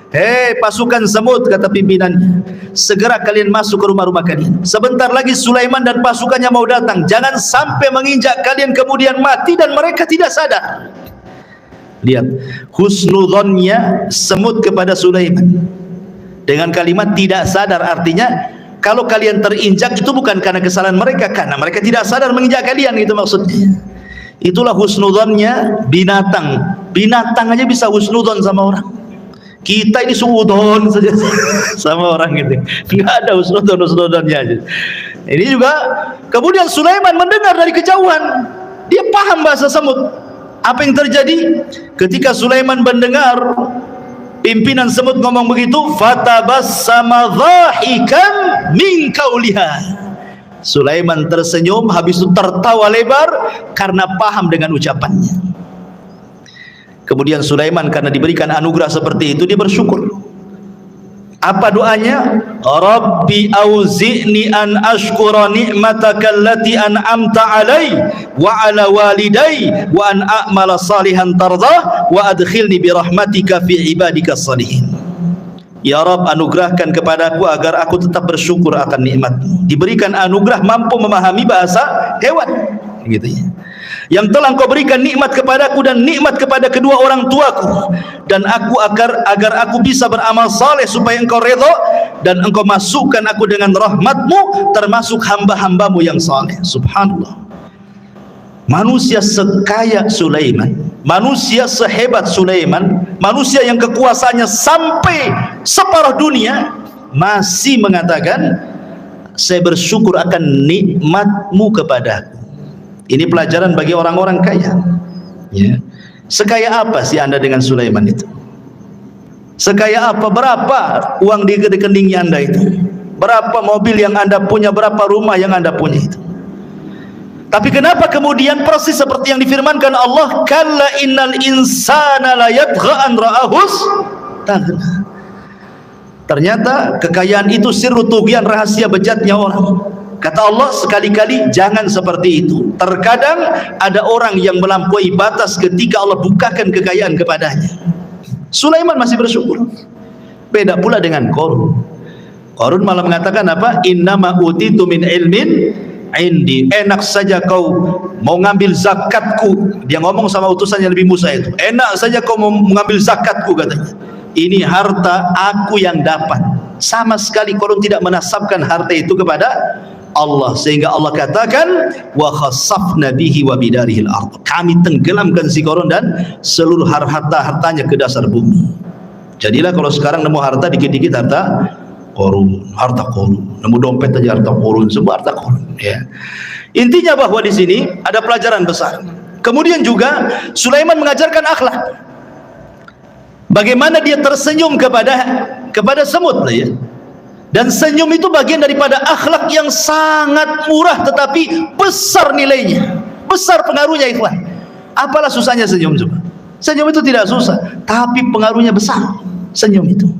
Hei pasukan semut, kata pimpinannya, segera kalian masuk ke rumah-rumah kalian. Sebentar lagi Sulaiman dan pasukannya mau datang. Jangan sampai menginjak kalian kemudian mati dan mereka tidak sadar. Lihat husnudzonnya semut kepada Sulaiman dengan kalimat tidak sadar. Artinya kalau kalian terinjak itu bukan karena kesalahan mereka, karena mereka tidak sadar menginjak kalian, itu maksudnya. Itulah husnudzonnya binatang. Binatang aja bisa husnudzon sama orang. Kita ini suudon saja sama orang gitu. Enggak ada husnudzonnya aja. Ini juga kemudian Sulaiman mendengar dari kejauhan. Dia paham bahasa semut. Apa yang terjadi? Ketika Sulaiman mendengar pimpinan semut ngomong begitu, fatabassama dhahikan min qauliha. Sulaiman tersenyum, habis itu tertawa lebar karena paham dengan ucapannya. Kemudian Sulaiman karena diberikan anugerah seperti itu, dia bersyukur. Apa doanya? Rabbi auzi'ni an ashkura ni'mataka allati an'amta alai wa ala walidai wa an a'mala salihan tardah wa adkhilni bi rahmatika fi ibadika salihin. Ya Rabb, anugerahkan kepadaku agar aku tetap bersyukur akan nikmat-Mu. Diberikan anugerah mampu memahami bahasa hewan, gitu ya. Yang telah Engkau berikan nikmat kepadaku dan nikmat kepada kedua orang tuaku, dan aku agar aku bisa beramal saleh supaya Engkau redha, dan Engkau masukkan aku dengan rahmat-Mu termasuk hamba-hamba-Mu yang saleh. Subhanallah. Manusia sekaya Sulaiman, manusia sehebat Sulaiman, manusia yang kekuasaannya sampai separuh dunia, masih mengatakan, saya bersyukur akan nikmat-Mu kepadaku. Ini pelajaran bagi orang-orang kaya, ya. Sekaya apa sih Anda dengan Sulaiman itu? Sekaya apa? Berapa uang di rekeningnya Anda itu? Berapa mobil yang Anda punya? Berapa rumah yang Anda punya itu? Tapi kenapa kemudian persis seperti yang difirmankan Allah, kalla innal insana la yatgha an ra'ahus taghna. Ternyata kekayaan itu sirru tughyan, rahasia bejatnya orang. Kata Allah, sekali-kali jangan seperti itu. Terkadang ada orang yang melampaui batas ketika Allah bukakan kekayaan kepadanya. Sulaiman masih bersyukur. Beda pula dengan Qarun. Qarun malah mengatakan apa? Innama utitu min ilmin indi. Enak saja kau mau ngambil zakatku. Dia ngomong sama utusannya Nabi Musa itu. Enak saja kau mau mengambil zakatku, katanya. Ini harta aku yang dapat. Sama sekali Qarun tidak menasabkan harta itu kepada Allah, sehingga Allah katakan wa khassafna bihi wa bidarihil ardh. Kami tenggelamkan si Qarun dan seluruh harta-hartanya ke dasar bumi. Jadilah kalau sekarang nemu harta dikit-dikit harta Qarun, harta Qarun. Nemu dompet aja harta Qarun, semua harta Qarun, ya. Intinya bahwa di sini ada pelajaran besar. Kemudian juga Sulaiman mengajarkan akhlak. Bagaimana dia tersenyum kepada semut, ya. Dan senyum itu bagian daripada akhlak yang sangat murah tetapi besar nilainya, besar pengaruhnya, ikhwan. Apalah susahnya senyum coba? Senyum itu tidak susah, tapi pengaruhnya besar. Senyum itu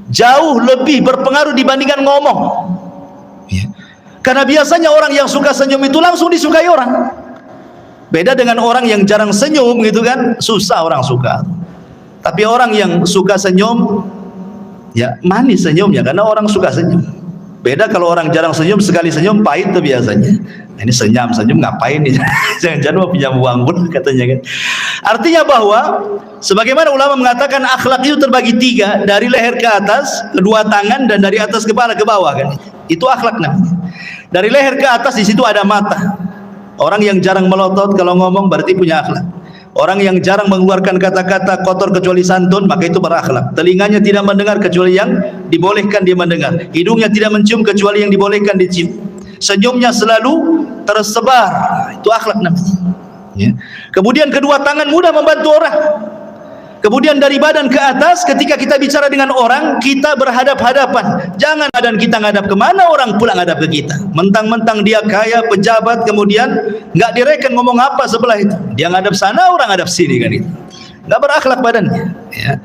jauh lebih berpengaruh dibandingkan ngomong, ya. Karena biasanya orang yang suka senyum itu langsung disukai orang. Beda dengan orang yang jarang senyum, gitu kan, susah orang suka. Tapi orang yang suka senyum, ya manis senyumnya, karena orang suka senyum. Beda kalau orang jarang senyum, sekali senyum pahit tuh biasanya. Nah, ini senyum ngapain nih? Jangan-jangan mau pinjam uang pun, katanya kan. Artinya bahwa sebagaimana ulama mengatakan akhlak itu terbagi tiga, dari leher ke atas, kedua tangan, dan dari atas kepala ke bawah, kan. Itu akhlak namanya. Dari leher ke atas di situ ada mata. Orang yang jarang melotot kalau ngomong berarti punya akhlak. Orang yang jarang mengeluarkan kata-kata kotor kecuali santun, maka itu berakhlak. Telinganya tidak mendengar kecuali yang dibolehkan dia mendengar. Hidungnya tidak mencium kecuali yang dibolehkan dicium. Senyumnya selalu tersebar. Itu akhlak namanya, ya. Kemudian kedua tangan mudah membantu orang. Kemudian dari badan ke atas, ketika kita bicara dengan orang, kita berhadap-hadapan. Jangan badan kita ngadap kemana, orang pula ngadap ke kita. Mentang-mentang dia kaya, pejabat, kemudian nggak direken ngomong apa sebelah itu. Dia ngadap sana, orang ngadap sini, kan itu. Nggak berakhlak badannya, ya.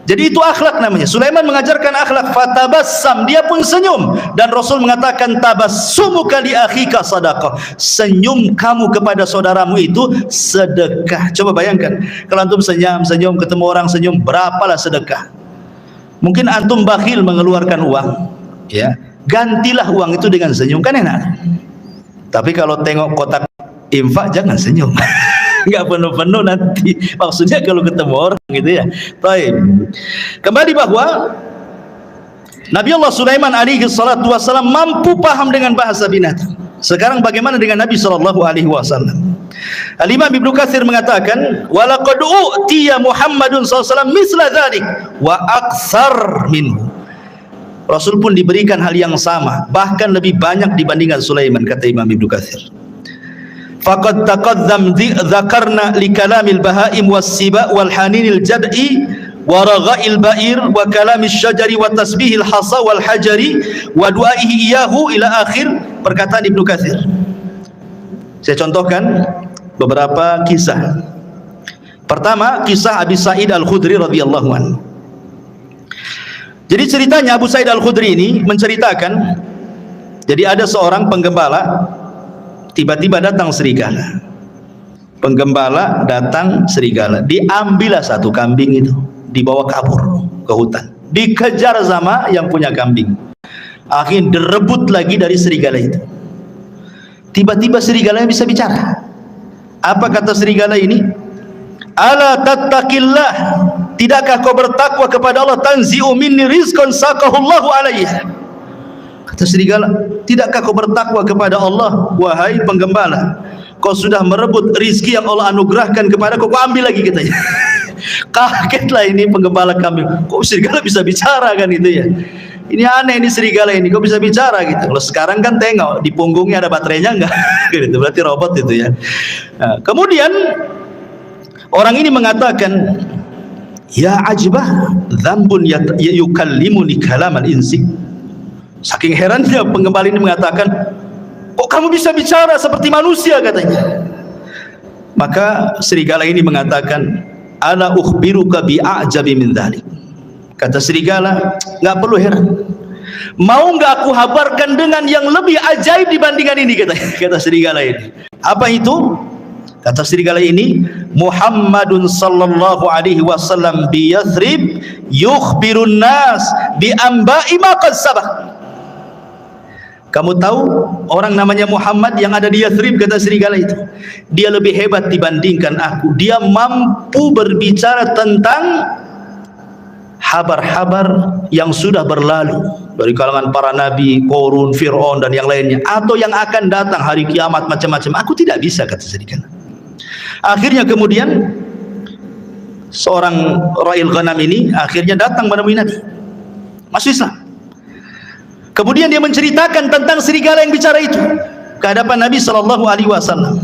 Jadi itu akhlak namanya. Sulaiman mengajarkan akhlak, fatabassam, dia pun senyum. Dan Rasul mengatakan tabassumuka li akhika sadaqah. Senyum kamu kepada saudaramu itu sedekah. Coba bayangkan, kalau antum senyum ketemu orang senyum, berapalah sedekah. Mungkin antum bakhil mengeluarkan uang, ya. Gantilah uang itu dengan senyum, kan enak. Tapi kalau tengok kotak infak jangan senyum. Nggak penuh-penuh nanti, maksudnya kalau ketemu orang, gitu ya. Baik, kembali bahwa Nabi Allah Sulaiman alaihi salatu wassalam mampu paham dengan bahasa binatang. Sekarang bagaimana dengan Nabi sallallahu alaihi wasallam? Al-Imam Ibnu Katsir mengatakan, walaqad u'tiya Muhammadun sallallahu alaihi wasallam misla dzalik wa aktsar minhu. Rasul pun diberikan hal yang sama, bahkan lebih banyak dibandingkan Sulaiman, kata Imam Ibnu Katsir. Faqad taqaddam dzakarna li kalamil bahaim was-siba wal haninil jad'i wa ragha'il ba'ir wa kalamil syajari wa tasbihil hasa wal hajari wa du'aihi iyahu ila akhir perkataan Ibnu Katsir. Saya contohkan beberapa kisah. Pertama, kisah Abi Sa'id Al-Khudri radhiyallahu anhu. Jadi ceritanya Abu Sa'id Al-Khudri ini menceritakan, jadi ada seorang penggembala, tiba-tiba datang serigala. Penggembala datang serigala, diambillah satu kambing itu, dibawa kabur ke hutan. dikejar sama yang punya kambing. Akhirnya direbut lagi dari serigala itu. Tiba-tiba serigalanya bisa bicara. Apa kata serigala ini? Ala tattaqillah, tidakkah kau bertakwa kepada Allah? Tanzi'u minni rizqan saqahullahu alayya. Kata serigala, tidakkah kau bertakwa kepada Allah, wahai penggembala? Kau sudah merebut rizki yang Allah anugerahkan kepada kau, kau ambil lagi, katanya. Kagetlah ini penggembala kambing. Kok serigala bisa bicara kan itu ya? Ini aneh ini serigala ini, kok bisa bicara gitu. Kalau sekarang kan tengok di punggungnya ada baterainya enggak? Gitu, berarti robot itu ya. Nah, kemudian orang ini mengatakan, ya ajibah, dzambun yukallimuni kalamal insi. Saking herannya penggembala ini mengatakan, kok kamu bisa bicara seperti manusia, katanya. Maka serigala ini mengatakan, ana ukhbiruka bi'ajabi min dzalik. Kata serigala, nggak perlu heran. Mau nggak aku habarkan dengan yang lebih ajaib dibandingkan ini, kata serigala ini. Apa itu? Kata serigala ini, Muhammadun sallallahu alaihi wasallam bi Yathrib yukhbirun nas bi amba'i ma qad sabaq. Kamu tahu orang namanya Muhammad yang ada di Yathrib, kata serigala itu. Dia lebih hebat dibandingkan aku. Dia mampu berbicara tentang habar-habar yang sudah berlalu dari kalangan para nabi, Qarun, Fir'aun dan yang lainnya, atau yang akan datang hari kiamat, macam-macam. Aku tidak bisa, kata serigala. Akhirnya kemudian seorang ra'il ghanam ini akhirnya datang menemui Nabi, masuk Islam. Kemudian dia menceritakan tentang serigala yang bicara itu ke hadapan Nabi SAW.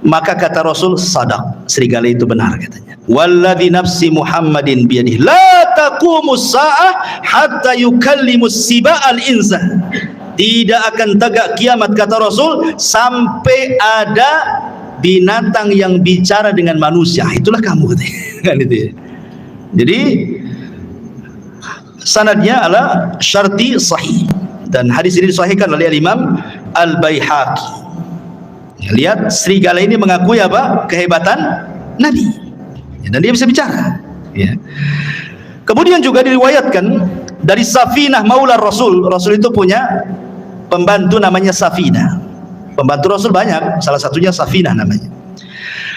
Maka kata Rasul, sadaq, serigala itu benar, katanya. Walladzi nafsi Muhammadin biyadihi la taqumus sa'ah hatta yukallimus siba'al insa. Tidak akan tegak kiamat, kata Rasul, sampai ada binatang yang bicara dengan manusia. Itulah kamu, katanya. Kan itu ya. Jadi sanadnya adalah syarti sahih, dan hadis ini disahihkan oleh Imam Al-Baihaqi. Lihat, serigala ini mengakui apa? Kehebatan Nabi, dan dia bisa bicara ya. Kemudian juga diriwayatkan dari Safinah maula Rasul. Rasul itu punya pembantu namanya Safinah. Pembantu Rasul banyak, salah satunya Safinah namanya.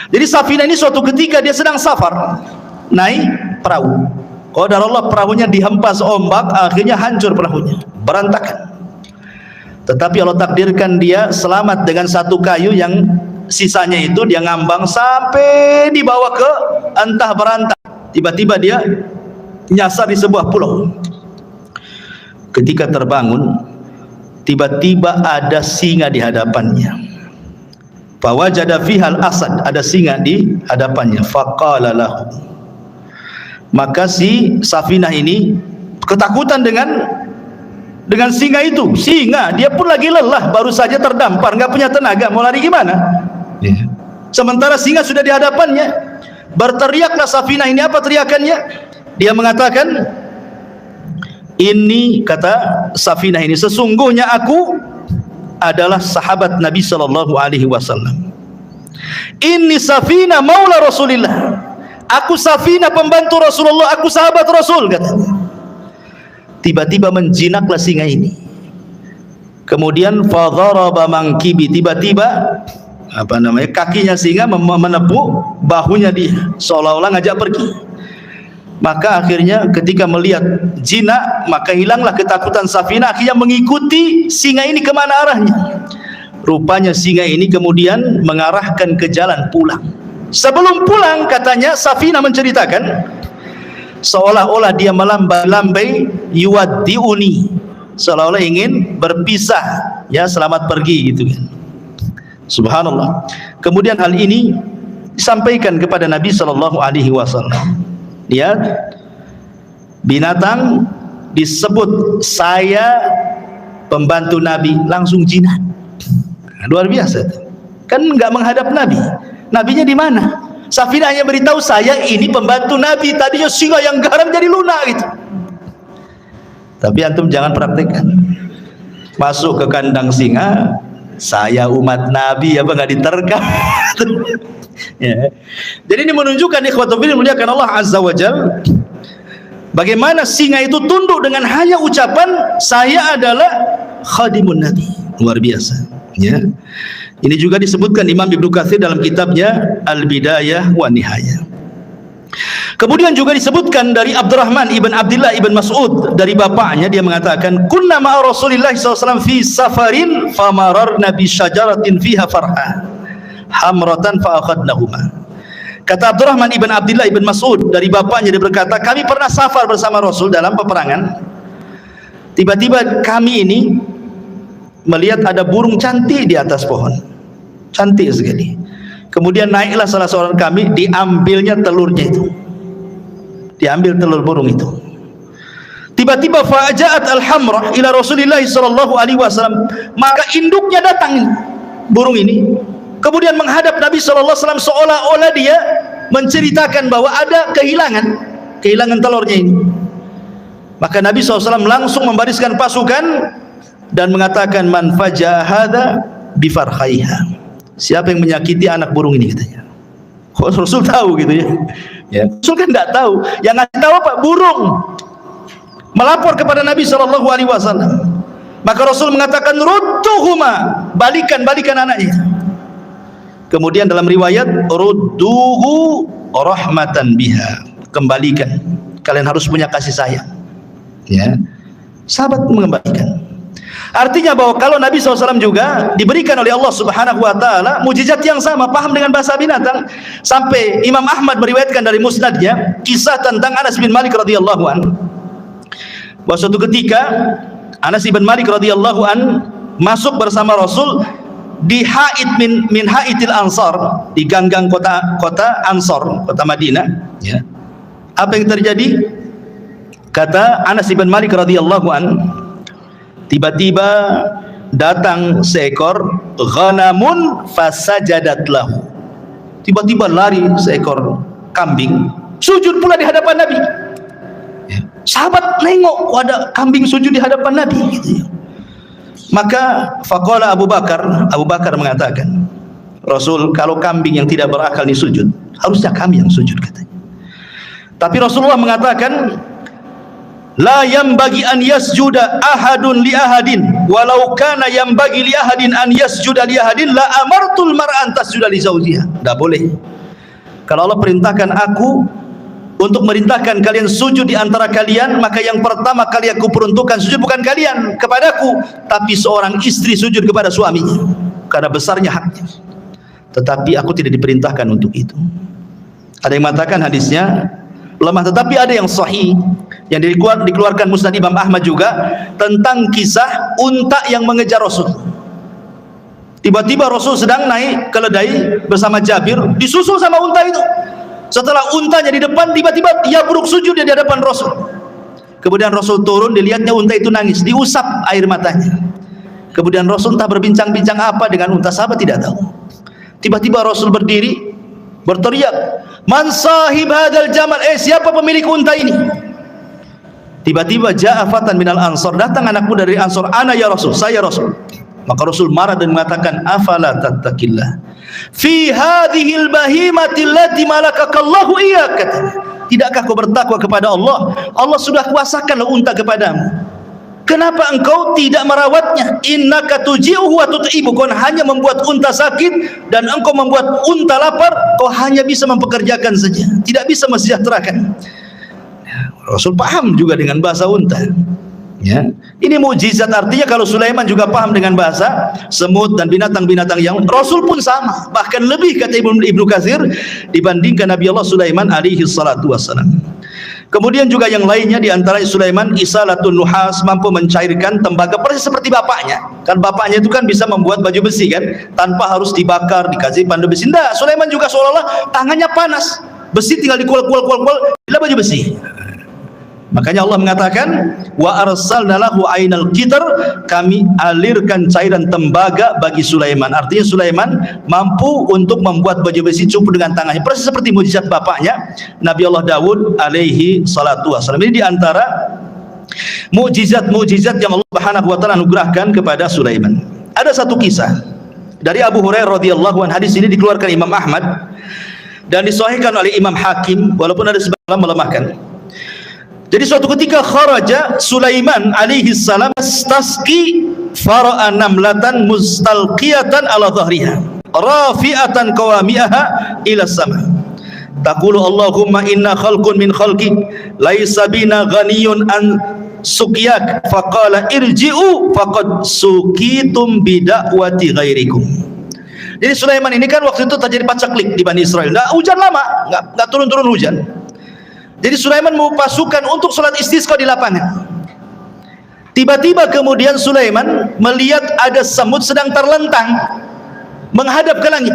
Jadi Safinah ini suatu ketika dia sedang safar, naik perahu. Qadarullah, perahunya dihempas ombak, akhirnya hancur perahunya, berantakan. Tetapi Allah takdirkan dia selamat dengan satu kayu yang sisanya itu dia ngambang sampai dibawa ke antah berantah. Tiba-tiba dia nyasar di sebuah pulau. Ketika terbangun, tiba-tiba ada singa di hadapannya. Fawajada fihal asad, ada singa di hadapannya. Faqala lahu, maka si Safinah ini ketakutan dengan singa itu. Singa, dia pun lagi lelah, baru saja terdampar, nggak punya tenaga, mau lari gimana? Ya. Sementara singa sudah di hadapannya. Berteriaklah Safinah ini, apa teriakannya? Dia mengatakan, ini, kata Safinah ini, sesungguhnya aku adalah sahabat Nabi SAW. Ini Safinah maula Rasulillah. Aku Safinah pembantu Rasulullah, aku sahabat Rasul, katanya. Tiba-tiba menjinaklah singa ini. Kemudian fadharaba mangkibi, tiba-tiba kakinya singa menepuk bahunya dia, seolah-olah ngajak pergi. Maka akhirnya ketika melihat jinak, maka hilanglah ketakutan Safinah, akhirnya mengikuti singa ini kemana arahnya. Rupanya singa ini kemudian mengarahkan ke jalan pulang. Sebelum pulang, katanya Safinah menceritakan, seolah-olah dia melambai-lambai, yuwaddi'uni, seolah-olah ingin berpisah, ya, selamat pergi gitu kan. Subhanallah. Kemudian hal ini disampaikan kepada Nabi SAW. Lihat, binatang disebut saya pembantu Nabi, langsung jinak. Luar biasa, kan nggak menghadap Nabi. Nabinya di mana? Safinah hanya beritahu, saya ini pembantu Nabi. Tadinya singa yang garam jadi lunak gitu. Tapi antum jangan praktekkan. Masuk ke kandang singa, saya umat Nabi, apa nggak diterkam? Ya. Jadi ini menunjukkan ikhwatul fillah, muliakan Allah Azza wa Jalla, Bagaimana singa itu tunduk dengan hanya ucapan saya adalah khadimun Nabi. Luar biasa, ya. Ini juga disebutkan Imam Ibnu Katsir dalam kitabnya Al-Bidayah wa Nihayah. Kemudian juga disebutkan dari Abdurrahman ibn Abdullah ibn Mas'ud, dari bapaknya, dia mengatakan kunna ma'a Rasulillah SAW fi safarin famararna bi syajaratin fiha farha hamratan fa akhadnahuma. Kata Abdurrahman ibn Abdullah ibn Mas'ud, dari bapaknya, dia berkata kami pernah safar bersama Rasul dalam peperangan. Tiba-tiba kami ini melihat ada burung cantik di atas pohon, cantik sekali. Kemudian naiklah salah seorang kami, diambilnya telurnya itu, diambil telur burung itu. Tiba-tiba fa'aja'at al-hamrah ila Rasulillah sallallahu alaihi wasallam, maka induknya datang burung ini, kemudian menghadap Nabi sallallahu alaihi wasallam seolah-olah dia menceritakan bahwa ada kehilangan telurnya ini. Maka Nabi SAW langsung membariskan pasukan dan mengatakan man faja'a hadza bifarkhaiha, siapa yang menyakiti anak burung ini, katanya. Kok Rasul tahu gitu ya? Ya, Rasul kan tidak tahu. Yang ngasih tahu apa? Burung. Melapor kepada Nabi sallallahu alaihi wasallam. Maka Rasul mengatakan rudduhuma, balikan anaknya. Kemudian dalam riwayat rudduhu rahmatan biha, kembalikan. Kalian harus punya kasih sayang. Ya. Sahabat mengembalikan. Artinya bahwa kalau Nabi SAW juga diberikan oleh Allah Subhanahu wa ta'ala mujizat yang sama, paham dengan bahasa binatang. Sampai Imam Ahmad meriwayatkan dari musnadnya kisah tentang Anas bin Malik radhiyallahu an, bahwa suatu ketika Anas bin Malik radhiyallahu an masuk bersama Rasul di haid min haidil Ansar, di ganggang kota Ansar, kota Madinah, ya. Apa yang terjadi? Kata Anas bin Malik radhiyallahu an, tiba-tiba datang seekor ghanamun fasajadat lahu. Tiba-tiba lari seekor kambing, sujud pula di hadapan Nabi. Ya. Sahabat nengok, ada kambing sujud di hadapan Nabi, gitu ya. Maka faqala Abu Bakar mengatakan, Rasul, kalau kambing yang tidak berakal ini sujud, harusnya kami yang sujud, katanya. Tapi Rasulullah mengatakan, la yanbaghi an yasjuda ahadun li ahadin walau kana yanbaghi li ahadin an yasjuda li ahadin la amartul mar'an tasjuda li zawjiha. Tidak boleh. Kalau Allah perintahkan aku untuk merintahkan kalian sujud di antara kalian, maka yang pertama kali aku peruntukkan sujud bukan kalian kepadaku, tapi seorang istri sujud kepada suaminya karena besarnya haknya. Tetapi aku tidak diperintahkan untuk itu. Ada yang mengatakan hadisnya lemah, tetapi ada yang sahih yang dikeluarkan Musnad Imam Ahmad juga tentang kisah unta yang mengejar Rasul. Tiba-tiba Rasul sedang naik keledai bersama Jabir, disusul sama unta itu. Setelah untanya di depan, tiba-tiba dia buruk sujud di hadapan Rasul. Kemudian Rasul turun, dilihatnya unta itu nangis, diusap air matanya. Kemudian Rasul entah berbincang-bincang apa dengan unta, sahabat tidak tahu. Tiba-tiba Rasul berdiri, berteriak, man sahib hadal jamal, siapa pemilik unta ini? Tiba-tiba ja'a fatan minal ansar, datang anak muda dari Ansar, ana ya Rasul, saya Rasul. Maka Rasul marah dan mengatakan, afala tattaqillah fi hadhil bahimati allati malakakallahu iyyak. Tidakkah kau bertakwa kepada Allah? Allah sudah kuasakan unta kepadamu. Kenapa engkau tidak merawatnya? Innaka tuji'uhu wa tut'ibu. Kau hanya membuat unta sakit dan engkau membuat unta lapar. Kau hanya bisa mempekerjakan saja, tidak bisa mesejahterakan. Rasul paham juga dengan bahasa unta. Ya, ini mukjizat, artinya kalau Sulaiman juga paham dengan bahasa semut dan binatang-binatang yang Rasul pun sama, bahkan lebih, kata Ibnu Katsir, dibandingkan Nabi Allah Sulaiman alaihi salatu wassalam. Kemudian juga yang lainnya di antara Sulaiman isalatun nuhas, mampu mencairkan tembaga persis seperti bapaknya. Kan bapaknya itu kan bisa membuat baju besi kan, tanpa harus dibakar, dikasih pandu besi. Enggak, Sulaiman juga seolah-olah tangannya panas, besi tinggal dikual-kual, bila baju besi. Makanya Allah mengatakan wa arsalna lahu ainal qitr, kami alirkan cairan tembaga bagi Sulaiman. Artinya Sulaiman mampu untuk membuat baju besi cukup dengan tangannya, persis seperti mukjizat bapaknya Nabi Allah Daud alaihi salatu wassalam. Ini diantara mukjizat yang Allah Subhanahu wa taala anugerahkan kepada Sulaiman. Ada satu kisah dari Abu Hurairah radhiyallahu anhu. Hadis ini dikeluarkan Imam Ahmad dan disahihkan oleh Imam Hakim, walaupun ada sebagian melemahkan. Jadi suatu ketika kharaja Sulaiman alaihi salam tasqi fara'a namlatan mustalqiyatan ala dhahriha rafi'atan qawami'aha ila sama taqulu Allahumma inna khalqun min khalqik laisa bina ghaniyun an suqyak faqala irji'u faqad suqitum bida'wati ghairikum. Jadi Sulaiman ini kan waktu itu terjadi pacaklik di Bani Israel, hujan lama, nggak turun-turun hujan. Jadi Sulaiman mau pasukan untuk sholat istisqa di lapangan. Tiba-tiba kemudian Sulaiman melihat ada semut sedang terlentang menghadap ke langit,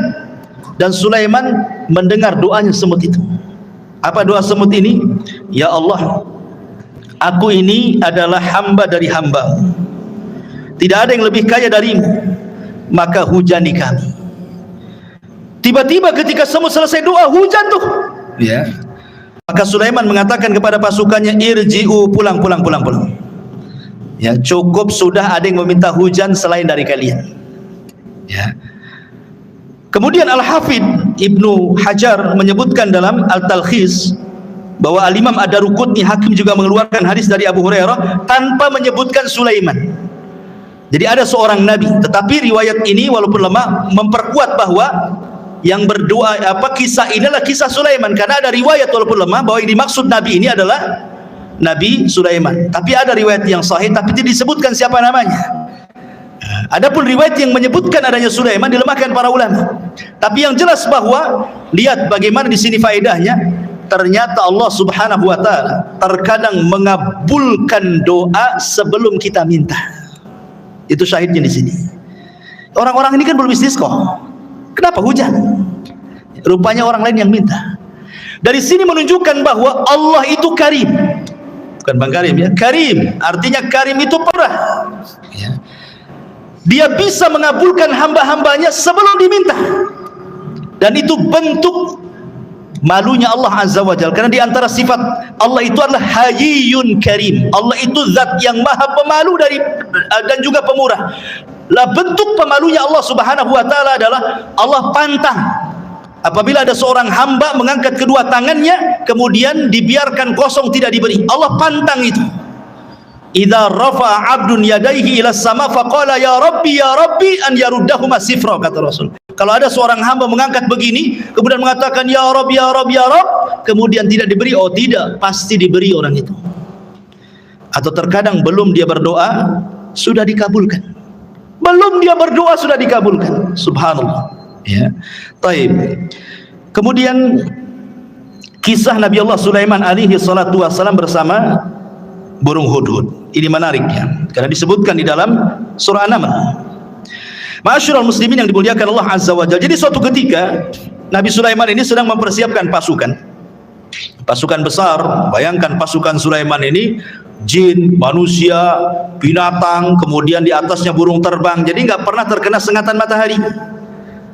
dan Sulaiman mendengar doanya semut itu. Apa doa semut ini? Ya Allah, aku ini adalah hamba dari hamba, tidak ada yang lebih kaya darimu, maka hujani kami. Tiba-tiba ketika semut selesai doa, hujan tuh, ya. Maka Sulaiman mengatakan kepada pasukannya, irji'u, pulang. Ya, cukup sudah, ada yang meminta hujan selain dari kalian. Ya. Kemudian Al-Hafidh Ibnu Hajar menyebutkan dalam Al-Talkhis bahwa Al-Imam Ad-Daruqutni Hakim juga mengeluarkan hadis dari Abu Hurairah tanpa menyebutkan Sulaiman. Jadi ada seorang nabi, tetapi riwayat ini walaupun lemah memperkuat bahwa yang berdoa kisah ini adalah kisah Sulaiman, karena ada riwayat walaupun lemah bahwa yang dimaksud nabi ini adalah Nabi Sulaiman. Tapi ada riwayat yang sahih tapi tidak disebutkan siapa namanya. Adapun riwayat yang menyebutkan adanya Sulaiman dilemahkan para ulama. Tapi yang jelas bahwa lihat bagaimana di sini faedahnya, ternyata Allah Subhanahu wa taala terkadang mengabulkan doa sebelum kita minta. Itu syahidnya di sini. Orang-orang ini kan belum istisqa. Kenapa hujan? Rupanya orang lain yang minta. Dari sini menunjukkan bahwa Allah itu karim. Bukan Bang Karim ya, karim. Artinya karim itu pemurah. Ya. Dia bisa mengabulkan hamba-hambanya sebelum diminta. Dan itu bentuk malunya Allah Azza wa Jalla. Karena di antara sifat Allah itu adalah Hayyun Karim. Allah itu zat yang maha pemalu dan juga pemurah. Lah bentuk pemalunya Allah Subhanahu wa taala adalah Allah pantang apabila ada seorang hamba mengangkat kedua tangannya kemudian dibiarkan kosong tidak diberi. Allah pantang itu. Idza rafa'a 'abdun yadayhi ila sama faqala ya rabbi an yaruddahuma sifra, kata Rasul. Kalau ada seorang hamba mengangkat begini kemudian mengatakan ya Rabb, kemudian tidak diberi, oh tidak, pasti diberi orang itu. Atau terkadang belum dia berdoa sudah dikabulkan. Belum dia berdoa sudah dikabulkan. Subhanallah. Ya. Taib. Kemudian kisah Nabi Allah Sulaiman alaihi salatu wassalam bersama burung hudhud. Ini menariknya karena disebutkan di dalam surah An-Naml. Ma'asyiral muslimin yang dimuliakan Allah Azza wa Jalla. Jadi suatu ketika Nabi Sulaiman ini sedang mempersiapkan pasukan besar. Bayangkan pasukan Sulaiman ini jin, manusia, binatang, kemudian di atasnya burung terbang. Jadi nggak pernah terkena sengatan matahari.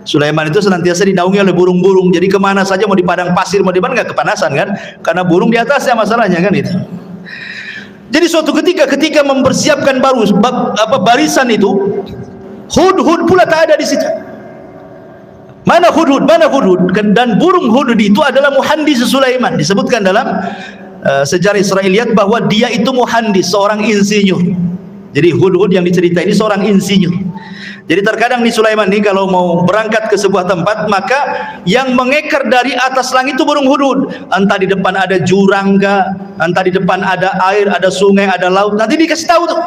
Sulaiman itu senantiasa dinaungi oleh burung-burung. Jadi kemana saja, mau di padang pasir, mau di mana, nggak kepanasan kan? Karena burung di atasnya masalahnya kan itu. Jadi suatu ketika mempersiapkan barisan itu, hudhud pula tak ada di situ. Mana hudhud? Dan burung hudhud itu adalah muhandis Sulaiman. Disebutkan dalam sejarah Israiliyat bahwa dia itu muhandis, seorang insinyur. Jadi hudhud yang diceritain ini seorang insinyur. Jadi terkadang nih Sulaiman nih kalau mau berangkat ke sebuah tempat, maka yang mengekar dari atas langit itu burung hudhud. Entah di depan ada jurang, entah di depan ada air, ada sungai, ada laut, nanti dikasih tahu tuh.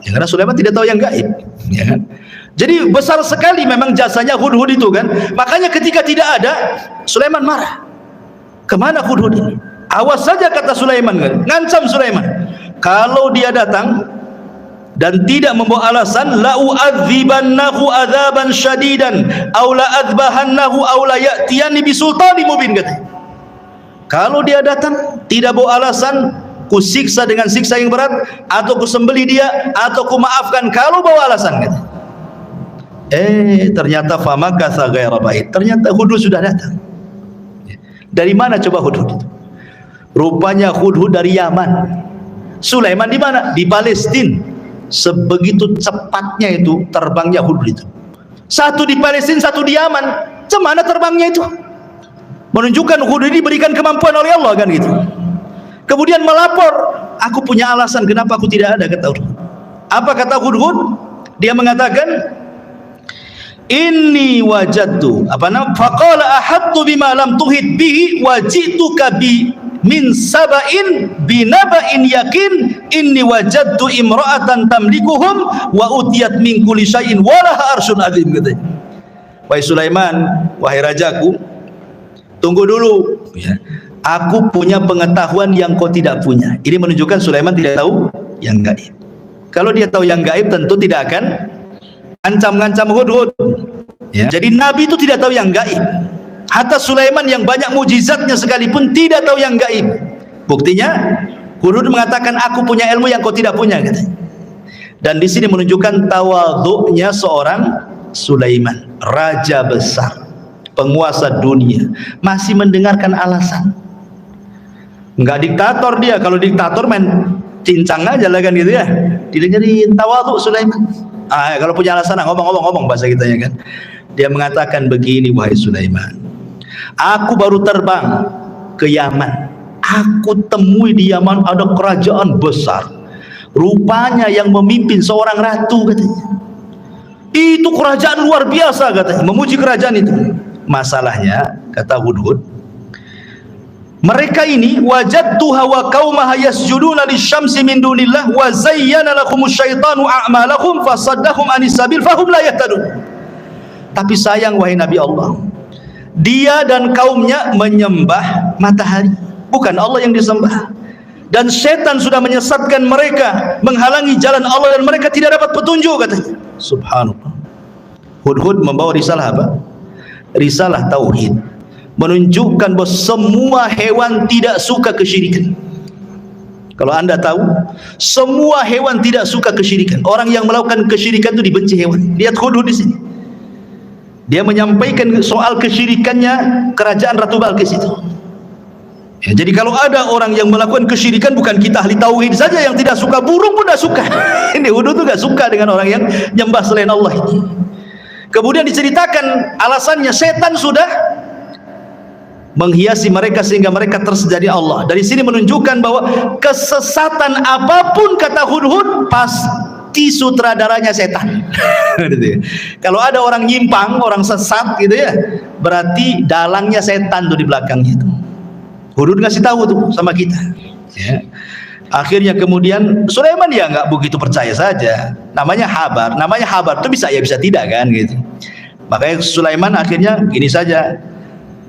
Ya, karena Sulaiman tidak tahu yang gaib, ya kan? Jadi besar sekali memang jasanya hudhud itu kan. Makanya ketika tidak ada, Sulaiman marah. Kemana hudhud ini? Awas saja, kata Sulaiman, ngancam Sulaiman. Kalau dia datang dan tidak membawa alasan, la u'adzibannahu adzaban syadidan aw la adzbahannahu aw la ya'tiyani bisultanin mubin, kata. Kalau dia datang tidak bawa alasan, ku siksa dengan siksa yang berat, atau ku sembelih dia, atau ku maafkan kalau bawa alasan, kata. Ternyata famakatha ghaira ba'id. Ternyata hudhud sudah datang. Dari mana coba hudhud itu? Rupanya hudhud dari Yaman. Sulaiman di mana? Di Palestina. Sebegitu cepatnya itu terbangnya hudhud itu. Satu di Palestina, satu di Yaman. Cemana terbangnya itu? Menunjukkan hudhud ini diberikan kemampuan oleh Allah kan gitu. Kemudian melapor, aku punya alasan kenapa aku tidak ada, kata Hudhud. Apa kata Hudhud? Dia mengatakan, inni wajadtu faqala ahattu bima lam tuhit bihi wajituka bi min saba'in binaba'in yakin inni wajadtu imra'atan tamlikuhum wa utiyat min kulli syai'in walaha arsyun azim, katanya. Wahai Sulaiman, wahai rajaku, tunggu dulu ya. Aku punya pengetahuan yang kau tidak punya. Ini menunjukkan Sulaiman tidak tahu yang gaib. Kalau dia tahu yang gaib, tentu tidak akan ancam-ngancam Hudhud ya. Jadi Nabi itu tidak tahu yang gaib. Hatta Sulaiman yang banyak mujizatnya sekalipun tidak tahu yang gaib. Buktinya Hudhud mengatakan, aku punya ilmu yang kau tidak punya, katanya. Dan di sini menunjukkan tawadhu'nya seorang Sulaiman, raja besar, penguasa dunia, masih mendengarkan alasan. Enggak diktator dia. Kalau diktator main cincang aja lah kan gitu ya. Didengerin. Tawadhu Sulaiman. Kalau punya alasan ngomong bahasa kita ya kan. Dia mengatakan begini, wahai Sulaiman, aku baru terbang ke Yaman. Aku temui di Yaman ada kerajaan besar. Rupanya yang memimpin seorang ratu, katanya. Itu kerajaan luar biasa, katanya. Memuji kerajaan itu. Masalahnya, kata Hudhud, mereka ini wajadtuha wa qaumaha yasjuduna lisyamsi min dunillah wa zayyana lahumus syaitanu a'malahum fasaddahum anis sabil fahum la yahtadun. Tapi sayang, wahai Nabi Allah, dia dan kaumnya menyembah matahari, bukan Allah yang disembah. Dan setan sudah menyesatkan mereka, menghalangi jalan Allah, dan mereka tidak dapat petunjuk, katanya. Subhanallah. Hudhud membawa risalah apa? Risalah tauhid, menunjukkan bahwa semua hewan tidak suka kesyirikan. Kalau anda tahu, semua hewan tidak suka kesyirikan. Orang yang melakukan kesyirikan itu dibenci hewan. Lihat Hudhud di sini. Dia menyampaikan soal kesyirikannya kerajaan Ratu Balqis itu. Ya, jadi kalau ada orang yang melakukan kesyirikan, bukan kita ahli tauhid saja yang tidak suka, burung pun tidak suka. Ini Hudhud itu tidak suka dengan orang yang nyembah selain Allah ini. Kemudian diceritakan alasannya, setan sudah menghiasi mereka sehingga mereka tersedari Allah. Dari sini menunjukkan bahwa kesesatan apapun, kata Hudhud, pasti sutradaranya setan. Kalau ada orang nyimpang, orang sesat gitu ya, berarti dalangnya setan tuh di belakangnya itu. Hudhud ngasih tahu tuh sama kita ya. Akhirnya kemudian Sulaiman ya nggak begitu percaya saja. Namanya habar itu bisa ya bisa tidak kan gitu. Makanya Sulaiman akhirnya gini saja,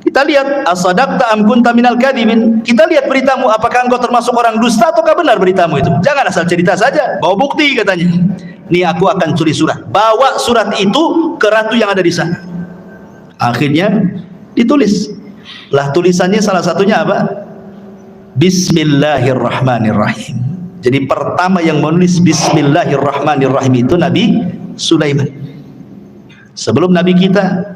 kita lihat asadaqta am kunta minal kadhibin. Kita lihat beritamu, apakah engkau termasuk orang dusta ataukah benar beritamu itu. Jangan asal cerita saja, bawa bukti, katanya. Nih aku akan tulis surat. Bawa surat itu ke ratu yang ada di sana. Akhirnya ditulis. Lah tulisannya salah satunya apa? Bismillahirrahmanirrahim. Jadi pertama yang menulis Bismillahirrahmanirrahim itu Nabi Sulaiman. Sebelum Nabi kita,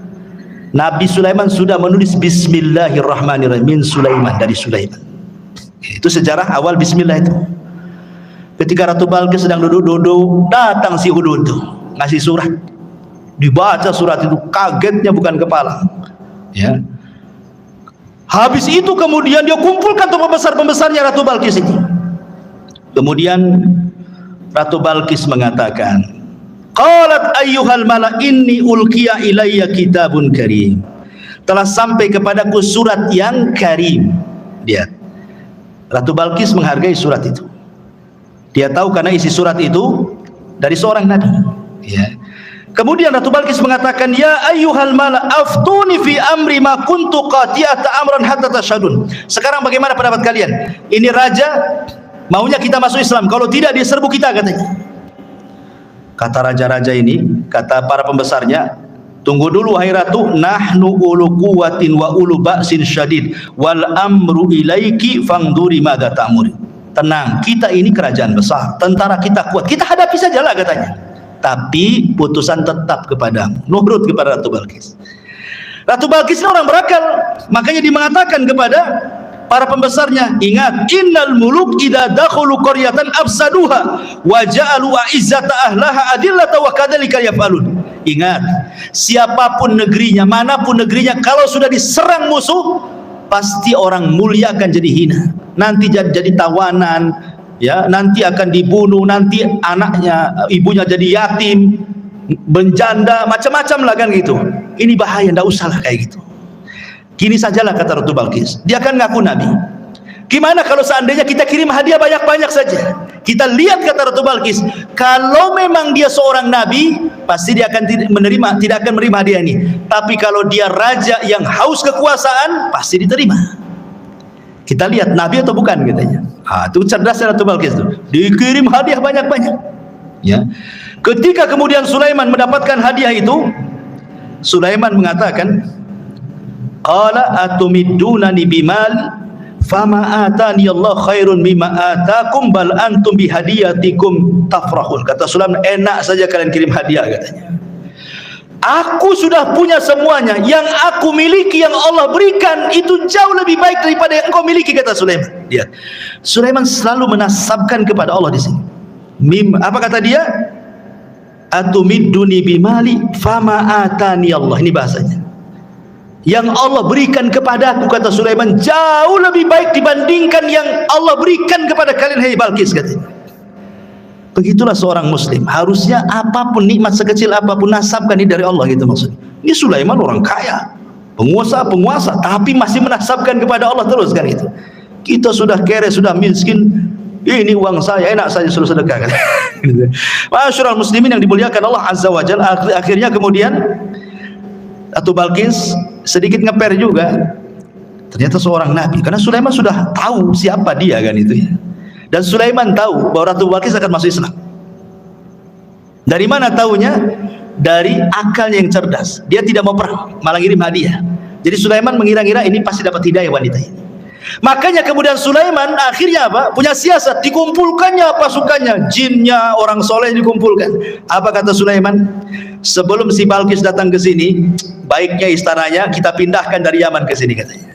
Nabi Sulaiman sudah menulis Bismillahirrahmanirrahim min Sulaiman, dari Sulaiman. Itu sejarah awal Bismillah itu. Ketika Ratu Balqis sedang duduk-duduk, datang si Hudhud itu ngasih surat. Dibaca surat itu, kagetnya bukan kepala. Ya. Habis itu kemudian dia kumpulkan tuh pembesar-pembesarnya Ratu Balqis ini. Kemudian Ratu Balqis mengatakan, qalat ayyuhal mala inni ulqiya ilayya kitabun karim. Telah sampai kepadaku surat yang karim. Lihat, Ratu Balqis menghargai surat itu. Dia tahu karena isi surat itu dari seorang nabi ya. Kemudian Ratu Balqis mengatakan, ya ayyuhal mala aftuni fi amri ma kuntu qati'ata amran hatta tashhadun. Sekarang bagaimana pendapat kalian? Ini raja maunya kita masuk Islam, kalau tidak dia serbu kita, katanya. Kata raja-raja ini, kata para pembesarnya, tunggu dulu wahai ratu, nahnu ulu quwwatin wa ulu ba'sin syadid wal amru ilaiki fangduri madza ta'muri. Tenang, kita ini kerajaan besar, tentara kita kuat, kita hadapi sajalah, katanya. Tapi putusan tetap kepadamu. Nurut kepada Ratu Balqis. Ratu Balqis ini orang berakal, makanya dia mengatakan kepada para pembesarnya, ingat, innal muluk idza dakhulu qaryatan afsaduha wa ja'alu izzata ahlaha adillata wa kadzalika yaf'alun. Ingat, siapapun negerinya, manapun negerinya, kalau sudah diserang musuh, pasti orang mulia akan jadi hina, nanti jadi tawanan, ya, nanti akan dibunuh, nanti anaknya, ibunya jadi yatim, menjanda, macam-macam lah kan gitu. Ini bahaya, ndak usah lah kayak gitu. Gini sajalah kata Ratu Balqis, dia kan ngaku nabi. Gimana kalau seandainya kita kirim hadiah banyak-banyak saja? Kita lihat kata Ratu Balqis, kalau memang dia seorang nabi, pasti dia akan tidak akan menerima hadiah ini. Tapi kalau dia raja yang haus kekuasaan, pasti diterima. Kita lihat nabi atau bukan katanya. Itu cerdasnya Ratu Balqis itu. Dikirim hadiah banyak-banyak. Ya. Ketika kemudian Sulaiman mendapatkan hadiah itu, Sulaiman mengatakan, qala atumiddunani bimal fama atani Allah khairun mimma atakum bal antum bihadiyatikum tafrahun. Kata Sulaiman, enak saja kalian kirim hadiah katanya. Aku sudah punya semuanya, yang aku miliki, yang Allah berikan itu jauh lebih baik daripada yang engkau miliki, kata Sulaiman. Lihat, Sulaiman selalu menasabkan kepada Allah di sini. Apa kata dia? Atumidduni bimali fama atani Allah. Ini bahasanya. Yang Allah berikan kepadaku, kata Sulaiman, jauh lebih baik dibandingkan yang Allah berikan kepada kalian, hai Balqis, katanya. Begitulah seorang muslim, harusnya apapun nikmat sekecil apapun nasabkan ini dari Allah, gitu maksudnya. Ini Sulaiman orang kaya, penguasa, tapi masih menasabkan kepada Allah terus kan itu. Kita sudah kere, sudah miskin, ini uang saya, enak saja suruh sedekah kan. Masyaallah muslimin yang dimuliakan Allah Azza wa Jalla. Akhirnya kemudian Ratu Balqis sedikit ngeper juga, ternyata seorang nabi, karena Sulaiman sudah tahu siapa dia kan itu ya. Dan Sulaiman tahu bahwa Ratu Balqis akan masuk Islam. Dari mana tahunya? Dari akalnya yang cerdas. Dia tidak mau perang, malah ngirim hadiah. Jadi Sulaiman mengira-ngira ini pasti dapat hidayah wanita ini. Makanya kemudian Sulaiman akhirnya apa? Punya siasat, dikumpulkannya pasukannya, jinnya, orang soleh dikumpulkan. Apa kata Sulaiman? Sebelum si Balqis datang ke sini, baiknya istananya kita pindahkan dari Yaman ke sini, katanya.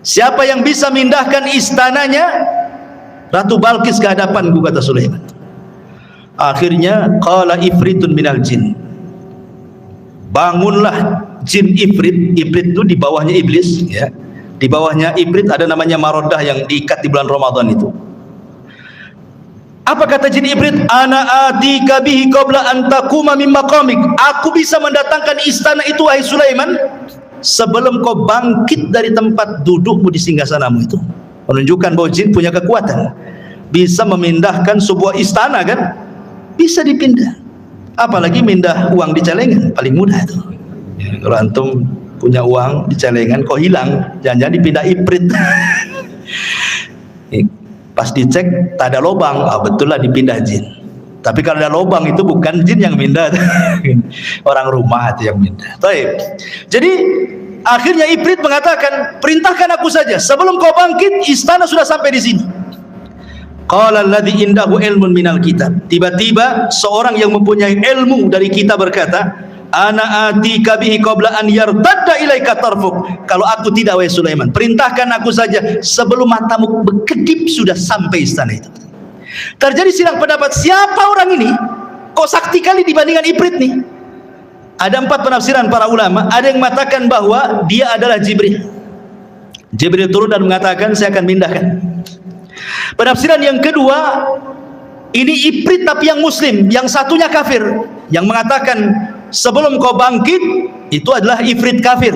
Siapa yang bisa mindahkan istananya Ratu Balqis ke hadapanku, kata Sulaiman. Akhirnya qala ifritun minal jin, bangunlah jin ifrit. Ifrit itu di bawahnya iblis ya. Di bawahnya iblis ada namanya Marodah yang diikat di bulan Ramadan itu. Apa kata jin iblis? Ana atika bihi qabla an taquma min maqamik. Aku bisa mendatangkan istana itu, wahai Sulaiman, sebelum kau bangkit dari tempat dudukmu di singgasanamu itu. Menunjukkan bahwa jin punya kekuatan, bisa memindahkan sebuah istana kan, bisa dipindah. Apalagi mindah uang di celengan, paling mudah itu ya. Kalau antum punya uang di celengan kok hilang, jangan-jangan dipindah ifrit. Pas dicek tak ada lubang, betul lah dipindah jin. Tapi kalau ada lubang itu bukan jin yang pindah, orang rumah itu yang pindah. Jadi akhirnya ifrit mengatakan, perintahkan aku saja, sebelum kau bangkit istana sudah sampai di sini. Qala alladzi indahu ilmun minal kitab. Tiba-tiba seorang yang mempunyai ilmu dari kitab berkata, ana atika bihi qabla an yartadda ilaika tarfuk. Kalau aku tidak, wahai Sulaiman, perintahkan aku saja sebelum matamu berkedip sudah sampai istana itu. Terjadi silang pendapat, siapa orang ini kok sakti kali dibandingkan ifrit nih. Ada 4 penafsiran para ulama. Ada yang mengatakan bahwa dia adalah Jibril. Jibril turun dan mengatakan, saya akan pindahkan. Penafsiran yang kedua, ini ifrit tapi yang muslim, yang satunya kafir, yang mengatakan sebelum kau bangkit itu adalah ifrit kafir.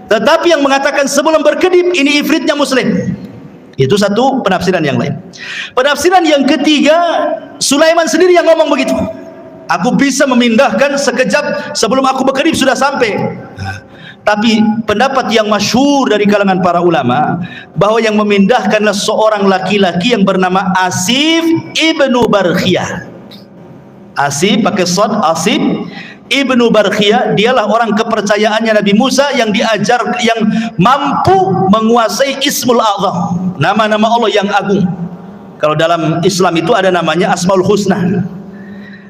Tetapi yang mengatakan sebelum berkedip ini ifritnya muslim. Itu satu penafsiran yang lain. Penafsiran yang ketiga, Sulaiman sendiri yang ngomong begitu. Aku bisa memindahkan sekejap, sebelum aku berkedip sudah sampai. Tapi pendapat yang masyhur dari kalangan para ulama bahwa yang memindahkanlah seorang laki-laki yang bernama Asif ibnu Barkhiyah. Asif pakai shad, Asif ibnu Barkhiyah, dialah orang kepercayaannya Nabi Musa yang diajar, yang mampu menguasai Ismul A'zam, nama-nama Allah yang agung. Kalau dalam Islam itu ada namanya Asmaul Husna.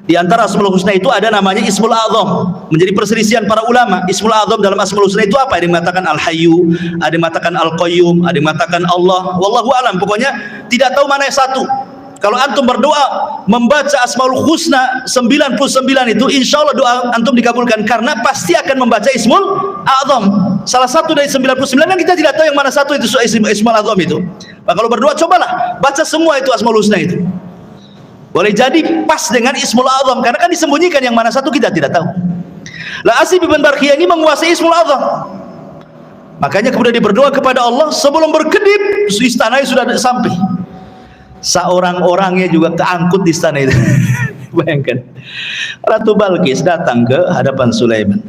Di antara Asmaul Husna itu ada namanya Ismul A'zam. Menjadi perselisihan para ulama, Ismul A'zam dalam Asmaul Husna itu apa? Ada yang mengatakan Al-Hayyu, ada yang mengatakan Al-Qayyum, ada yang mengatakan Allah. Wallahu a'lam. Pokoknya tidak tahu mana yang satu. Kalau antum berdoa membaca Asmaul Husna 99 itu, insya Allah doa antum dikabulkan, karena pasti akan membaca Ismul A'zam. salah satu dari 99 yang kita tidak tahu yang mana satu itu Ismaul Azam itu. Nah, kalau berdoa cobalah baca semua itu Asmaul Husna itu. Boleh jadi pas dengan Ismaul Azam karena kan disembunyikan yang mana satu kita tidak tahu. Lah Asy bin Barkhiyah ini menguasai Ismaul Azam. Makanya kemudian dia berdoa kepada Allah sebelum berkedip istananya sudah sampai. Seorang-orangnya juga keangkut di istana itu. Bayangkan. Ratu Balkis datang ke hadapan Sulaiman.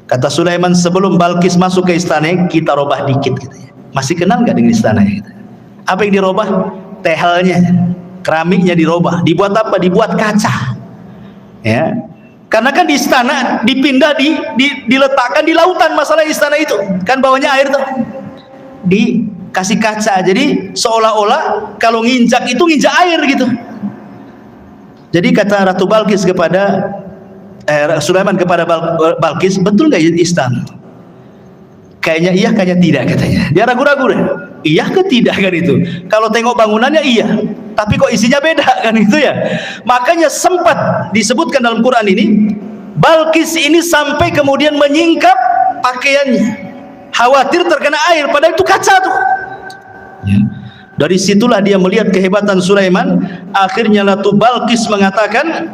Kata Sulaiman, sebelum Balkis masuk ke istana, kita robah dikit katanya. Masih kenal nggak dengan istana gitu? Apa yang dirobah? Tehelnya, keramiknya dirobah. Dibuat apa? Dibuat kaca. Ya. Karena kan di istana dipindah diletakkan di lautan, masalah istana itu. Kan bawahnya air tuh. Dikasih kaca. Jadi seolah-olah kalau nginjak itu nginjak air gitu. Jadi kata Ratu Balkis kepada Sulaiman kepada Balkis, betul nggak istana? Kayaknya iya, kayaknya tidak katanya. Dia ragu-ragu deh. Iya ke tidak kan itu? Kalau tengok bangunannya iya, tapi kok isinya beda kan itu ya. Makanya sempat disebutkan dalam Quran ini, Balkis ini sampai kemudian menyingkap pakaiannya, khawatir terkena air. Padahal itu kaca tuh. Ya. Dari situlah dia melihat kehebatan Sulaiman. Akhirnya Ratu Balkis mengatakan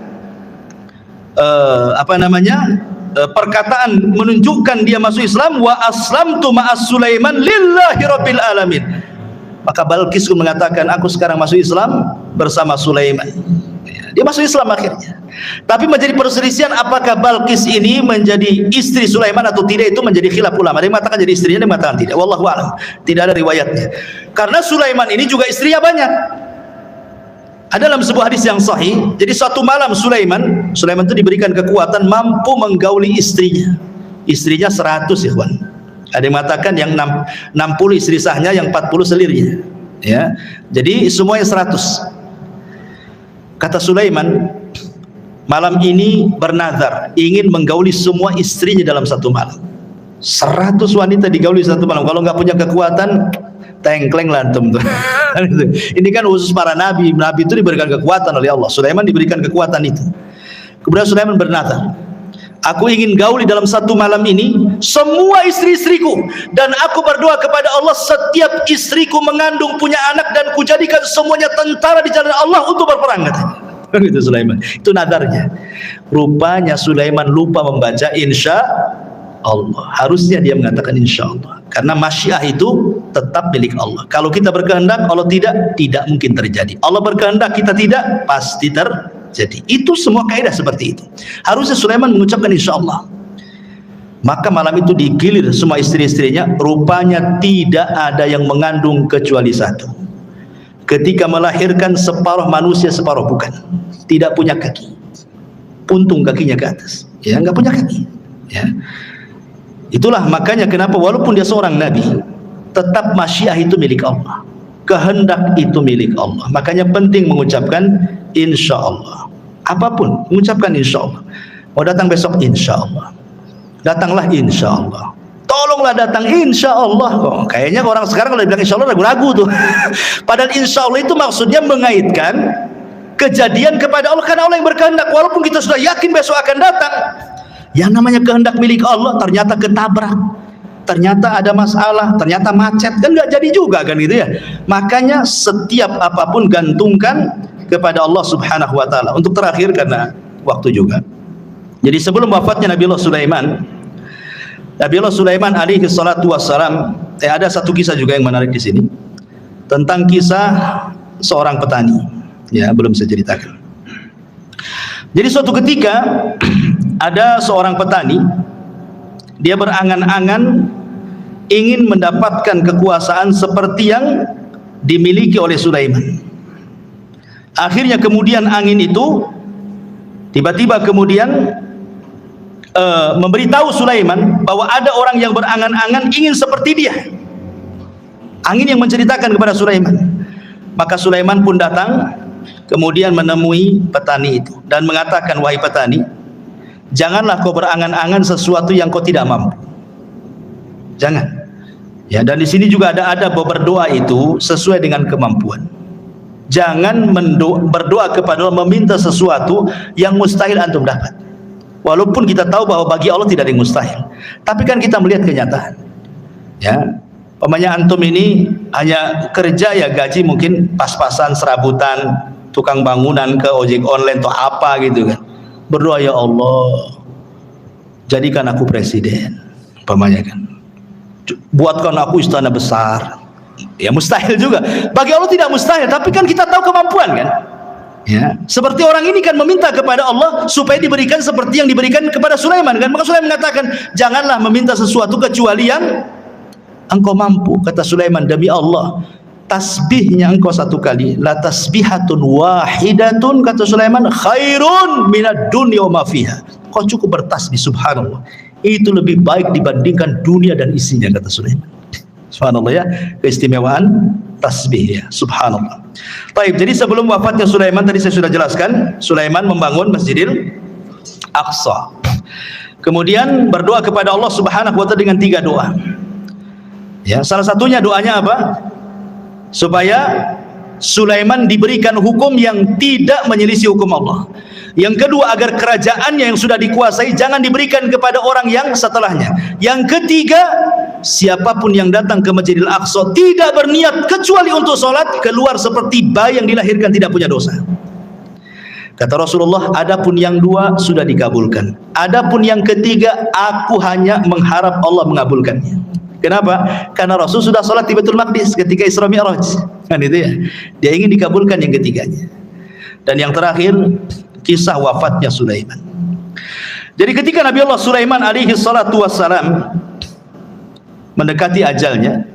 perkataan menunjukkan dia masuk Islam, wa aslamtu ma'as Sulaiman lillahi rabbil alamin. Maka Balkis pun mengatakan, aku sekarang masuk Islam bersama Sulaiman. Dia masuk Islam akhirnya. Tapi menjadi perselisihan apakah Balkis ini menjadi istri Sulaiman atau tidak, itu menjadi khilaf ulama. Ada yang mengatakan jadi istrinya, ada yang mengatakan tidak. Wallahu a'lam. Tidak ada riwayatnya. Karena Sulaiman ini juga istrinya banyak. Ada dalam sebuah hadis yang sahih. Jadi suatu malam Sulaiman itu diberikan kekuatan mampu menggauli istrinya. Istrinya 100 ikhwan. Ada yang mengatakan yang 60 istri sahnya, yang 40 selirnya. Ya. Jadi semuanya 100. Kata Sulaiman, malam ini bernazar ingin menggauli semua istrinya dalam satu malam. 100 wanita digauli satu malam. Kalau nggak punya kekuatan, tengkleng lantum tuh. Ini kan khusus para nabi. Nabi itu diberikan kekuatan oleh Allah. Sulaiman diberikan kekuatan itu. Kemudian Sulaiman bernazar, aku ingin gauli dalam satu malam ini semua istri-istriku, dan aku berdoa kepada Allah setiap istriku mengandung punya anak, dan kujadikan semuanya tentara di jalan Allah untuk berperang katanya. Itu Sulaiman. Itu nadarnya. Rupanya Sulaiman lupa membaca insya Allah. Harusnya dia mengatakan insya Allah, karena masyiah itu tetap milik Allah. Kalau kita berkehendak, Allah tidak mungkin terjadi. Allah berkehendak, kita tidak, pasti terjadi. Itu semua kaidah seperti itu. Harusnya Sulaiman mengucapkan insya Allah. Maka malam itu digilir semua istri-istrinya. Rupanya tidak ada yang mengandung kecuali satu. Ketika melahirkan, separuh manusia separuh bukan. Tidak punya kaki, puntung kakinya ke atas, ya, nggak punya kaki, ya. Itulah makanya kenapa walaupun dia seorang nabi, tetap masyiah itu milik Allah, kehendak itu milik Allah. Makanya penting mengucapkan insya Allah. Apapun mengucapkan insya Allah. Mau datang besok insya Allah, datanglah insya Allah. Tolonglah datang insya Allah. Oh, kayaknya orang sekarang kalau bilang insya Allah ragu-ragu tuh. Padahal insya Allah itu maksudnya mengaitkan kejadian kepada Allah, karena Allah yang berkehendak. Walaupun kita sudah yakin besok akan datang, yang namanya kehendak milik Allah ternyata ketabrak, ternyata ada masalah, ternyata macet, kan nggak jadi juga kan gitu ya. Makanya setiap apapun gantungkan kepada Allah Subhanahu wa taala. Untuk terakhir karena waktu juga. Jadi sebelum wafatnya Nabiullah Sulaiman alaihi salatu wassalam, ada satu kisah juga yang menarik di sini tentang kisah seorang petani. Ya, belum saya ceritakan. Jadi suatu ketika ada seorang petani, dia berangan-angan ingin mendapatkan kekuasaan seperti yang dimiliki oleh Sulaiman. Akhirnya kemudian angin itu tiba-tiba kemudian memberitahu Sulaiman bahwa ada orang yang berangan-angan ingin seperti dia. Angin yang menceritakan kepada Sulaiman. Maka Sulaiman pun datang kemudian menemui petani itu dan mengatakan, wahai petani, janganlah kau berangan-angan sesuatu yang kau tidak mampu. Jangan. Ya, dan di sini juga ada berdoa itu sesuai dengan kemampuan. Jangan berdoa kepada Allah meminta sesuatu yang mustahil antum dapat. Walaupun kita tahu bahwa bagi Allah tidak ada yang mustahil, tapi kan kita melihat kenyataan. Ya, umpamanya antum ini hanya kerja ya gaji mungkin pas-pasan, serabutan, tukang bangunan ke ojek online atau apa gitu kan. Berdoa, ya Allah, jadikan aku presiden, umpamanya kan. Buatkan aku istana besar. Ya mustahil juga. Bagi Allah tidak mustahil, tapi kan kita tahu kemampuan kan. Ya, seperti orang ini kan meminta kepada Allah supaya diberikan seperti yang diberikan kepada Sulaiman kan. Maka Sulaiman mengatakan, janganlah meminta sesuatu kecuali yang engkau mampu. Kata Sulaiman, demi Allah, tasbihnya engkau satu kali, la tasbihatun wahidatun, kata Sulaiman, khairun minad dunya wa ma fiha. Kau cukup bertasbih, subhanallah, itu lebih baik dibandingkan dunia dan isinya, kata Sulaiman. Subhanallah ya, keistimewaan tasbih ya, subhanallah. Baik, jadi sebelum wafatnya Sulaiman tadi saya sudah jelaskan, Sulaiman membangun Masjidil Aqsa. Kemudian berdoa kepada Allah Subhanahu wa taala dengan 3 doa. Ya, salah satunya doanya apa? Supaya Sulaiman diberikan hukum yang tidak menyelisih hukum Allah. Yang kedua, agar kerajaannya yang sudah dikuasai jangan diberikan kepada orang yang setelahnya. Yang ketiga, siapapun yang datang ke Masjidil Aqsa tidak berniat kecuali untuk sholat, keluar seperti bayi yang dilahirkan tidak punya dosa. Kata Rasulullah, adapun yang 2 sudah dikabulkan, adapun yang ketiga aku hanya mengharap Allah mengabulkannya. Kenapa? Karena Rasul sudah sholat di Baitul Maqdis ketika Isra Mi'raj kan, itu ya, dia ingin dikabulkan yang ketiganya. Dan yang terakhir, kisah wafatnya Sulaiman. Jadi ketika Nabi Allah Sulaiman alaihi salatu wassalam mendekati ajalnya,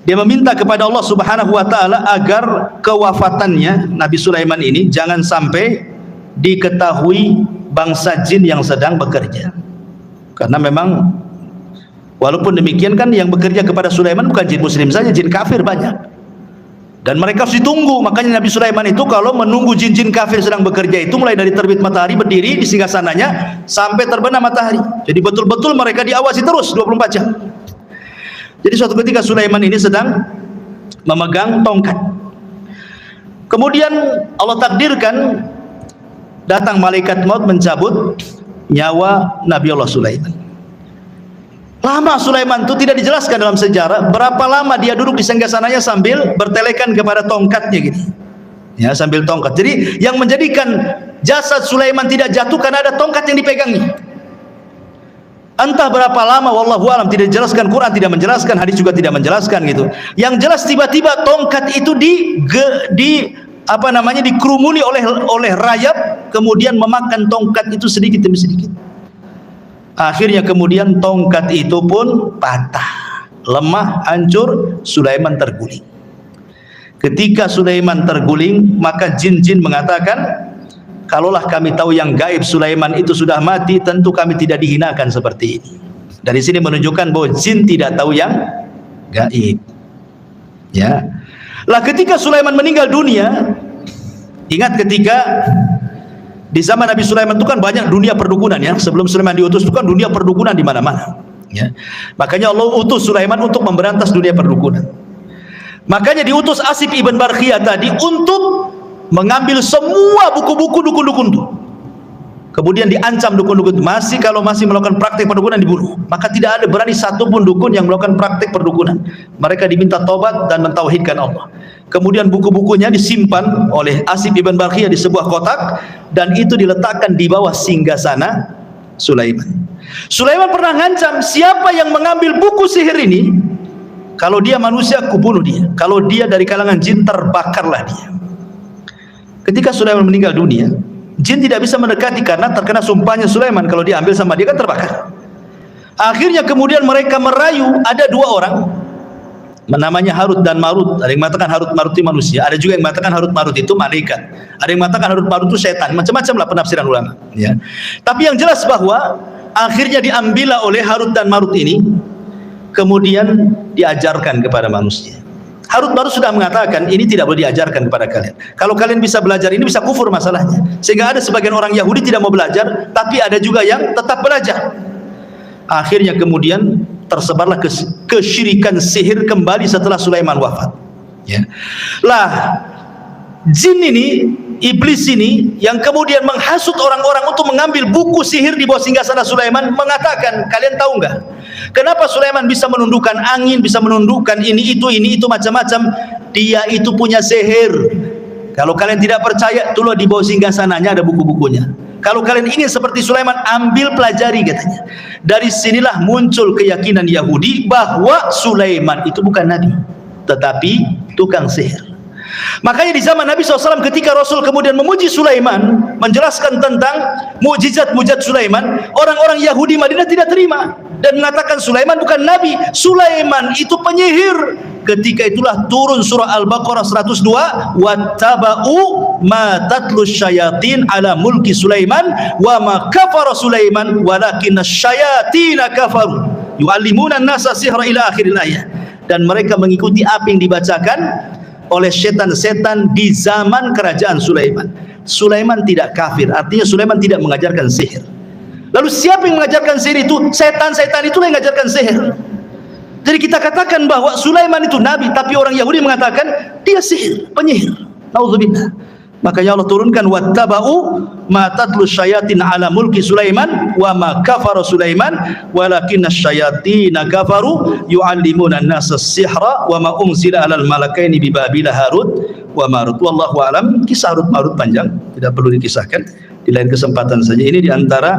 dia meminta kepada Allah Subhanahu wa taala agar kewafatannya Nabi Sulaiman ini jangan sampai diketahui bangsa jin yang sedang bekerja. Karena memang walaupun demikian kan yang bekerja kepada Sulaiman bukan jin muslim saja, jin kafir banyak. Dan mereka harus ditunggu. Makanya Nabi Sulaiman itu kalau menunggu jin-jin kafir sedang bekerja itu mulai dari terbit matahari berdiri di singgasananya sampai terbenam matahari. Jadi betul-betul mereka diawasi terus 24 jam. Jadi suatu ketika Sulaiman ini sedang memegang tongkat. Kemudian Allah takdirkan datang malaikat maut mencabut nyawa Nabi Allah Sulaiman. Lama Sulaiman itu tidak dijelaskan dalam sejarah berapa lama dia duduk di singgasananya sambil bertelekan kepada tongkatnya gitu. Ya, sambil tongkat. Jadi yang menjadikan jasad Sulaiman tidak jatuh karena ada tongkat yang dipegangnya. Entah berapa lama, wallahu alam, tidak dijelaskan, Quran tidak menjelaskan, hadis juga tidak menjelaskan gitu. Yang jelas tiba-tiba tongkat itu dikerumuni oleh rayap, kemudian memakan tongkat itu sedikit demi sedikit. Akhirnya kemudian tongkat itu pun patah, lemah, hancur, Sulaiman terguling. Ketika Sulaiman terguling, maka jin-jin mengatakan, kalaulah kami tahu yang gaib Sulaiman itu sudah mati, tentu kami tidak dihinakan seperti ini. Dari sini menunjukkan bahwa jin tidak tahu yang gaib. Ya. Lah ketika Sulaiman meninggal dunia, ingat ketika di zaman Nabi Sulaiman itu kan banyak dunia perdukunan ya. Sebelum Sulaiman diutus itu kan dunia perdukunan di mana-mana. Ya. Makanya Allah utus Sulaiman untuk memberantas dunia perdukunan. Makanya diutus Asif ibn Barkhiyah tadi untuk mengambil semua buku-buku dukun-dukun itu. Kemudian diancam dukun-dukun itu, kalau masih melakukan praktik perdukunan dibunuh. Maka tidak ada berani satupun dukun yang melakukan praktik perdukunan. Mereka diminta tobat dan mentauhidkan Allah. Kemudian buku-bukunya disimpan oleh Asif ibn Barkhiyah di sebuah kotak dan itu diletakkan di bawah singgasana Sulaiman. Sulaiman pernah ngancam, siapa yang mengambil buku sihir ini, kalau dia manusia kubunuh dia, kalau dia dari kalangan jin terbakarlah dia. Ketika Sulaiman meninggal dunia, jin tidak bisa mendekati karena terkena sumpahnya Sulaiman, kalau diambil sama dia kan terbakar. Akhirnya kemudian mereka merayu, ada 2 orang namanya Harut dan Marut. Ada yang mengatakan Harut Marut itu manusia, ada juga yang mengatakan Harut Marut itu malaikat, ada yang mengatakan Harut Marut itu setan, macam-macam lah penafsiran ulama ya. Tapi yang jelas bahwa akhirnya diambillah oleh Harut dan Marut ini, kemudian diajarkan kepada manusia. Harut Marut sudah mengatakan ini tidak boleh diajarkan kepada kalian. Kalau kalian bisa belajar ini bisa kufur masalahnya. Sehingga ada sebagian orang Yahudi tidak mau belajar, tapi ada juga yang tetap belajar. Akhirnya kemudian tersebarlah kesyirikan sihir kembali setelah Sulaiman wafat. Ya. Lah jin ini iblis ini yang kemudian menghasut orang-orang untuk mengambil buku sihir di bawah singgasana Sulaiman mengatakan, kalian tahu nggak kenapa Sulaiman bisa menundukkan angin, bisa menundukkan ini itu macam-macam? Dia itu punya sihir. Kalau kalian tidak percaya, tolong di bawah singgasananya ada buku-bukunya. Kalau kalian ingin seperti Sulaiman, ambil pelajari katanya. Dari sinilah muncul keyakinan Yahudi bahwa Sulaiman itu bukan nabi, tetapi tukang sihir. Makanya di zaman Nabi SAW ketika Rasul kemudian memuji Sulaiman, menjelaskan tentang mukjizat-mukjizat Sulaiman, orang-orang Yahudi Madinah tidak terima dan mengatakan Sulaiman bukan nabi, Sulaiman itu penyihir. Ketika itulah turun surah Al-Baqarah 102, wattaba'u ma tatlu syayatin ala mulki Sulaiman wa ma kafara Sulaiman walakinna syayatina kafaru yu'allimuna an-nasa sihra ila akhiril ayat. Dan mereka mengikuti apa yang dibacakan oleh setan-setan di zaman kerajaan Sulaiman. Sulaiman tidak kafir, artinya Sulaiman tidak mengajarkan sihir. Lalu siapa yang mengajarkan sihir itu? Setan-setan itulah yang mengajarkan sihir. Jadi kita katakan bahwa Sulaiman itu nabi, tapi orang Yahudi mengatakan dia sihir, penyihir. Nauzubillah. Makanya Allah turunkan wattaba'u ma tatlu syayatin ala mulki Sulaiman wa ma kafara Sulaiman walakinna syayatina kafaru yu'allimuna an-nasa sihra wa ma unzila 'alal malakaini bi Babila Harut wa Marut. Wallahu alam. Kisah Harut Marut panjang, tidak perlu dikisahkan, di lain kesempatan saja. Ini diantara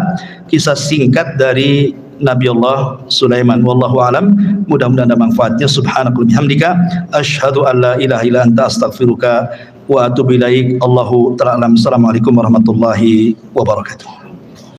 kisah singkat dari Nabi Allah Sulaiman. Wallahu alam. Mudah-mudahan ada manfaatnya. Subhanakallahumma bihamdika asyhadu an la ilaha illa anta astaghfiruka wa atubu ilaik. Allahu ta'ala alam. Assalamualaikum warahmatullahi wabarakatuh.